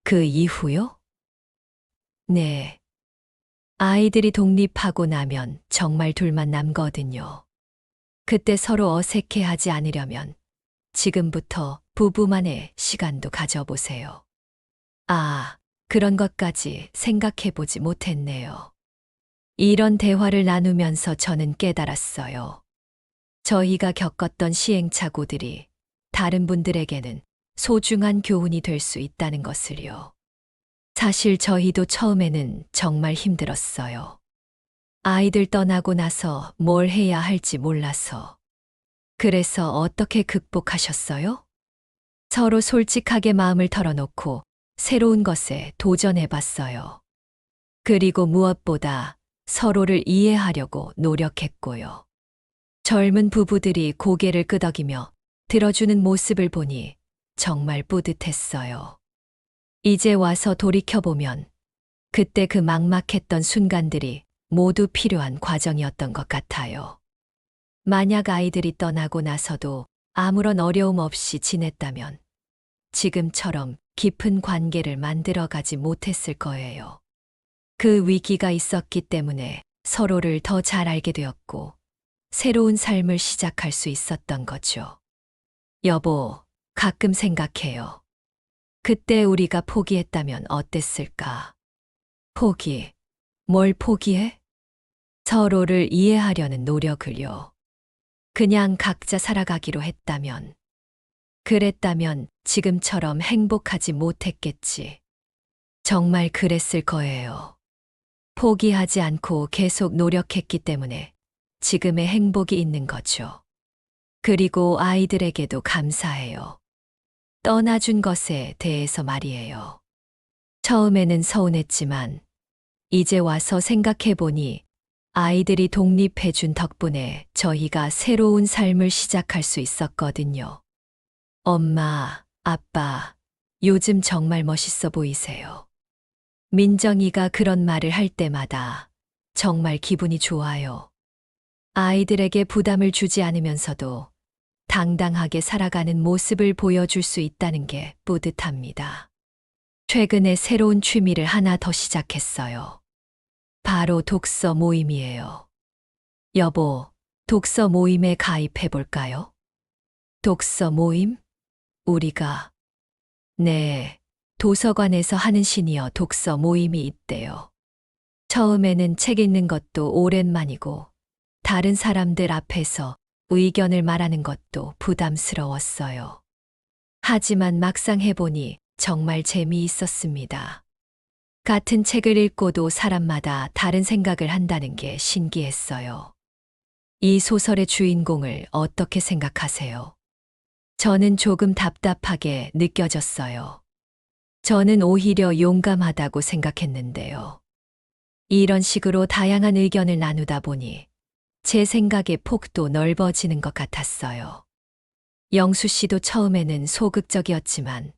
그 이후요? 네. 아이들이 독립하고 나면 정말 둘만 남거든요. 그때 서로 어색해하지 않으려면 지금부터 부부만의 시간도 가져보세요. 아, 그런 것까지 생각해보지 못했네요. 이런 대화를 나누면서 저는 깨달았어요. 저희가 겪었던 시행착오들이 다른 분들에게는 소중한 교훈이 될 수 있다는 것을요. 사실 저희도 처음에는 정말 힘들었어요. 아이들 떠나고 나서 뭘 해야 할지 몰라서. 그래서 어떻게 극복하셨어요? 서로 솔직하게 마음을 털어놓고 새로운 것에 도전해봤어요. 그리고 무엇보다 서로를 이해하려고 노력했고요. 젊은 부부들이 고개를 끄덕이며 들어주는 모습을 보니 정말 뿌듯했어요. 이제 와서 돌이켜보면 그때 그 막막했던 순간들이 모두 필요한 과정이었던 것 같아요. 만약 아이들이 떠나고 나서도 아무런 어려움 없이 지냈다면 지금처럼 깊은 관계를 만들어가지 못했을 거예요. 그 위기가 있었기 때문에 서로를 더 잘 알게 되었고 새로운 삶을 시작할 수 있었던 거죠. 여보, 가끔 생각해요. 그때 우리가 포기했다면 어땠을까? 포기. 뭘 포기해? 서로를 이해하려는 노력을요. 그냥 각자 살아가기로 했다면. 그랬다면 지금처럼 행복하지 못했겠지. 정말 그랬을 거예요. 포기하지 않고 계속 노력했기 때문에 지금의 행복이 있는 거죠. 그리고 아이들에게도 감사해요. 떠나준 것에 대해서 말이에요. 처음에는 서운했지만 이제 와서 생각해보니 아이들이 독립해준 덕분에 저희가 새로운 삶을 시작할 수 있었거든요. 엄마, 아빠, 요즘 정말 멋있어 보이세요. 민정이가 그런 말을 할 때마다 정말 기분이 좋아요. 아이들에게 부담을 주지 않으면서도 당당하게 살아가는 모습을 보여줄 수 있다는 게 뿌듯합니다. 최근에 새로운 취미를 하나 더 시작했어요. 바로 독서 모임이에요. 여보, 독서 모임에 가입해 볼까요? 독서 모임? 우리가. 네, 도서관에서 하는 시니어 독서 모임이 있대요. 처음에는 책 읽는 것도 오랜만이고, 다른 사람들 앞에서 의견을 말하는 것도 부담스러웠어요. 하지만 막상 해보니 정말 재미있었습니다. 같은 책을 읽고도 사람마다 다른 생각을 한다는 게 신기했어요. 이 소설의 주인공을 어떻게 생각하세요? 저는 조금 답답하게 느껴졌어요. 저는 오히려 용감하다고 생각했는데요. 이런 식으로 다양한 의견을 나누다 보니 제 생각의 폭도 넓어지는 것 같았어요. 영수 씨도 처음에는 소극적이었지만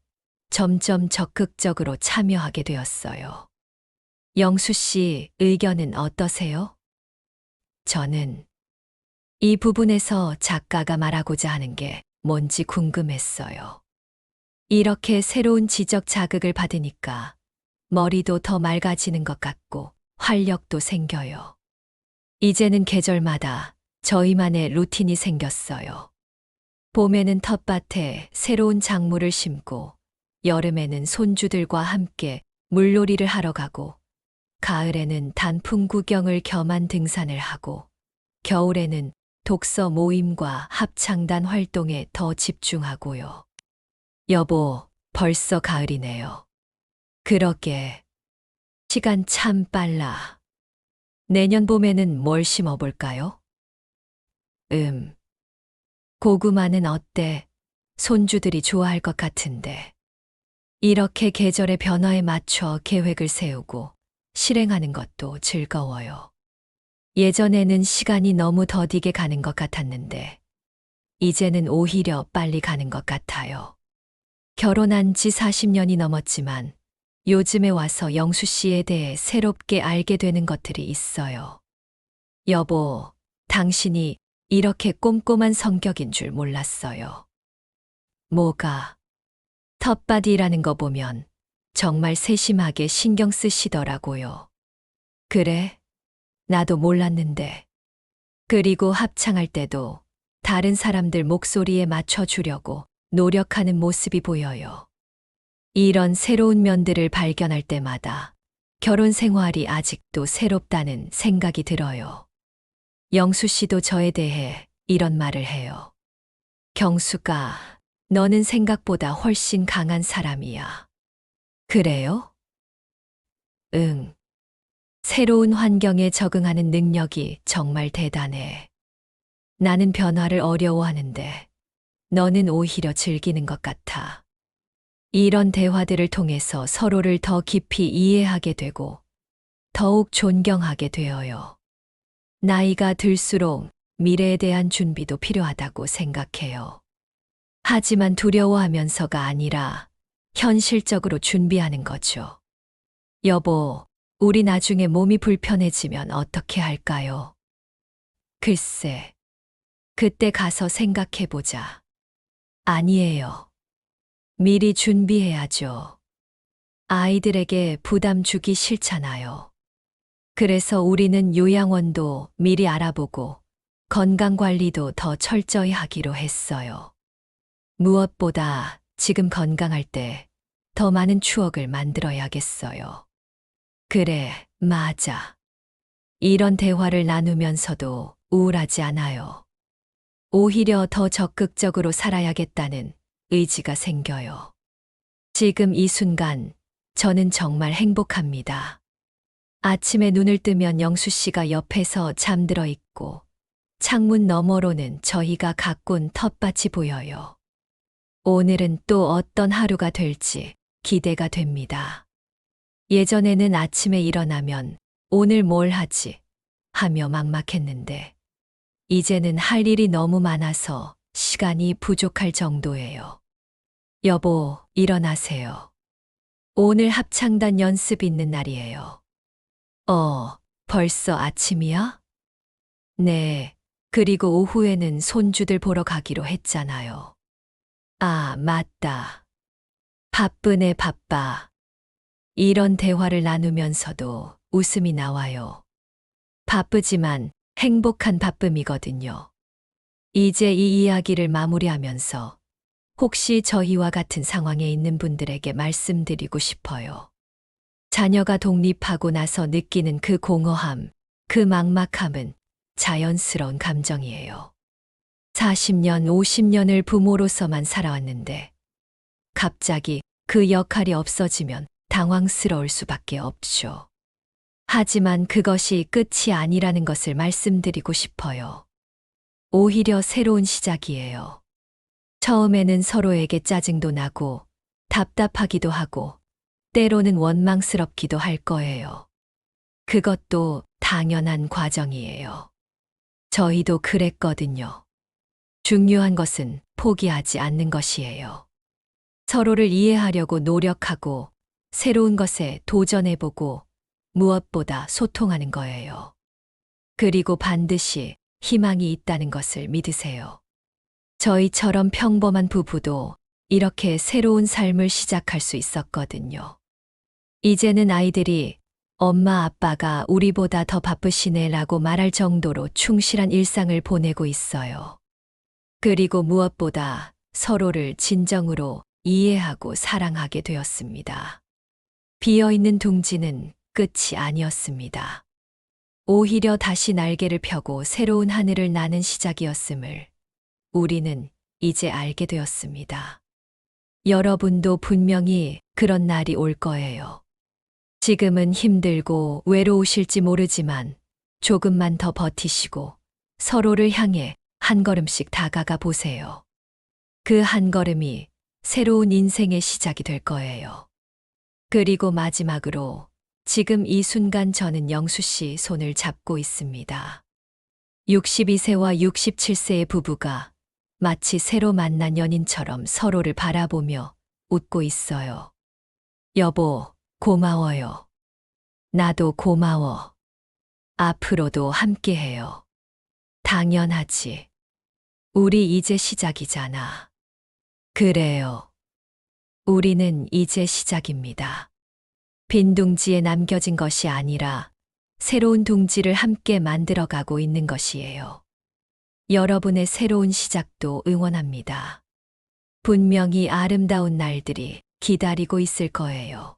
점점 적극적으로 참여하게 되었어요. 영수 씨 의견은 어떠세요? 저는 이 부분에서 작가가 말하고자 하는 게 뭔지 궁금했어요. 이렇게 새로운 지적 자극을 받으니까 머리도 더 맑아지는 것 같고 활력도 생겨요. 이제는 계절마다 저희만의 루틴이 생겼어요. 봄에는 텃밭에 새로운 작물을 심고, 여름에는 손주들과 함께 물놀이를 하러 가고, 가을에는 단풍 구경을 겸한 등산을 하고, 겨울에는 독서 모임과 합창단 활동에 더 집중하고요. 여보, 벌써 가을이네요. 그러게. 시간 참 빨라. 내년 봄에는 뭘 심어볼까요? 고구마는 어때? 손주들이 좋아할 것 같은데. 이렇게 계절의 변화에 맞춰 계획을 세우고 실행하는 것도 즐거워요. 예전에는 시간이 너무 더디게 가는 것 같았는데, 이제는 오히려 빨리 가는 것 같아요. 결혼한 지 40년이 넘었지만 요즘에 와서 영수 씨에 대해 새롭게 알게 되는 것들이 있어요. 여보, 당신이 이렇게 꼼꼼한 성격인 줄 몰랐어요. 뭐가? 텃밭 일하는 거 보면 정말 세심하게 신경 쓰시더라고요. 그래? 나도 몰랐는데. 그리고 합창할 때도 다른 사람들 목소리에 맞춰주려고 노력하는 모습이 보여요. 이런 새로운 면들을 발견할 때마다 결혼 생활이 아직도 새롭다는 생각이 들어요. 영수 씨도 저에 대해 이런 말을 해요. 경수가, 너는 생각보다 훨씬 강한 사람이야. 그래요? 응. 새로운 환경에 적응하는 능력이 정말 대단해. 나는 변화를 어려워하는데 너는 오히려 즐기는 것 같아. 이런 대화들을 통해서 서로를 더 깊이 이해하게 되고 더욱 존경하게 되어요. 나이가 들수록 미래에 대한 준비도 필요하다고 생각해요. 하지만 두려워하면서가 아니라 현실적으로 준비하는 거죠. 여보, 우리 나중에 몸이 불편해지면 어떻게 할까요? 글쎄, 그때 가서 생각해보자. 아니에요. 미리 준비해야죠. 아이들에게 부담 주기 싫잖아요. 그래서 우리는 요양원도 미리 알아보고 건강관리도 더 철저히 하기로 했어요. 무엇보다 지금 건강할 때 더 많은 추억을 만들어야겠어요. 그래, 맞아. 이런 대화를 나누면서도 우울하지 않아요. 오히려 더 적극적으로 살아야겠다는 의지가 생겨요. 지금 이 순간 저는 정말 행복합니다. 아침에 눈을 뜨면 영수 씨가 옆에서 잠들어 있고 창문 너머로는 저희가 가꾼 텃밭이 보여요. 오늘은 또 어떤 하루가 될지 기대가 됩니다. 예전에는 아침에 일어나면 오늘 뭘 하지 하며 막막했는데 이제는 할 일이 너무 많아서 시간이 부족할 정도예요. 여보, 일어나세요. 오늘 합창단 연습 있는 날이에요. 벌써 아침이야? 네, 그리고 오후에는 손주들 보러 가기로 했잖아요. 아, 맞다. 바쁘네, 바빠. 이런 대화를 나누면서도 웃음이 나와요. 바쁘지만 행복한 바쁨이거든요. 이제 이 이야기를 마무리하면서 혹시 저희와 같은 상황에 있는 분들에게 말씀드리고 싶어요. 자녀가 독립하고 나서 느끼는 그 공허함, 그 막막함은 자연스러운 감정이에요. 40년, 50년을 부모로서만 살아왔는데 갑자기 그 역할이 없어지면 당황스러울 수밖에 없죠. 하지만 그것이 끝이 아니라는 것을 말씀드리고 싶어요. 오히려 새로운 시작이에요. 처음에는 서로에게 짜증도 나고 답답하기도 하고 때로는 원망스럽기도 할 거예요. 그것도 당연한 과정이에요. 저희도 그랬거든요. 중요한 것은 포기하지 않는 것이에요. 서로를 이해하려고 노력하고 새로운 것에 도전해보고 무엇보다 소통하는 거예요. 그리고 반드시 희망이 있다는 것을 믿으세요. 저희처럼 평범한 부부도 이렇게 새로운 삶을 시작할 수 있었거든요. 이제는 아이들이 엄마 아빠가 우리보다 더 바쁘시네 라고 말할 정도로 충실한 일상을 보내고 있어요. 그리고 무엇보다 서로를 진정으로 이해하고 사랑하게 되었습니다. 비어있는 둥지는 끝이 아니었습니다. 오히려 다시 날개를 펴고 새로운 하늘을 나는 시작이었음을 우리는 이제 알게 되었습니다. 여러분도 분명히 그런 날이 올 거예요. 지금은 힘들고 외로우실지 모르지만 조금만 더 버티시고 서로를 향해 한 걸음씩 다가가 보세요. 그 한 걸음이 새로운 인생의 시작이 될 거예요. 그리고 마지막으로 지금 이 순간 저는 영수 씨 손을 잡고 있습니다. 62세와 67세의 부부가 마치 새로 만난 연인처럼 서로를 바라보며 웃고 있어요. 여보, 고마워요. 나도 고마워. 앞으로도 함께해요. 당연하지. 우리 이제 시작이잖아. 그래요. 우리는 이제 시작입니다. 빈 둥지에 남겨진 것이 아니라 새로운 둥지를 함께 만들어가고 있는 것이에요. 여러분의 새로운 시작도 응원합니다. 분명히 아름다운 날들이 기다리고 있을 거예요.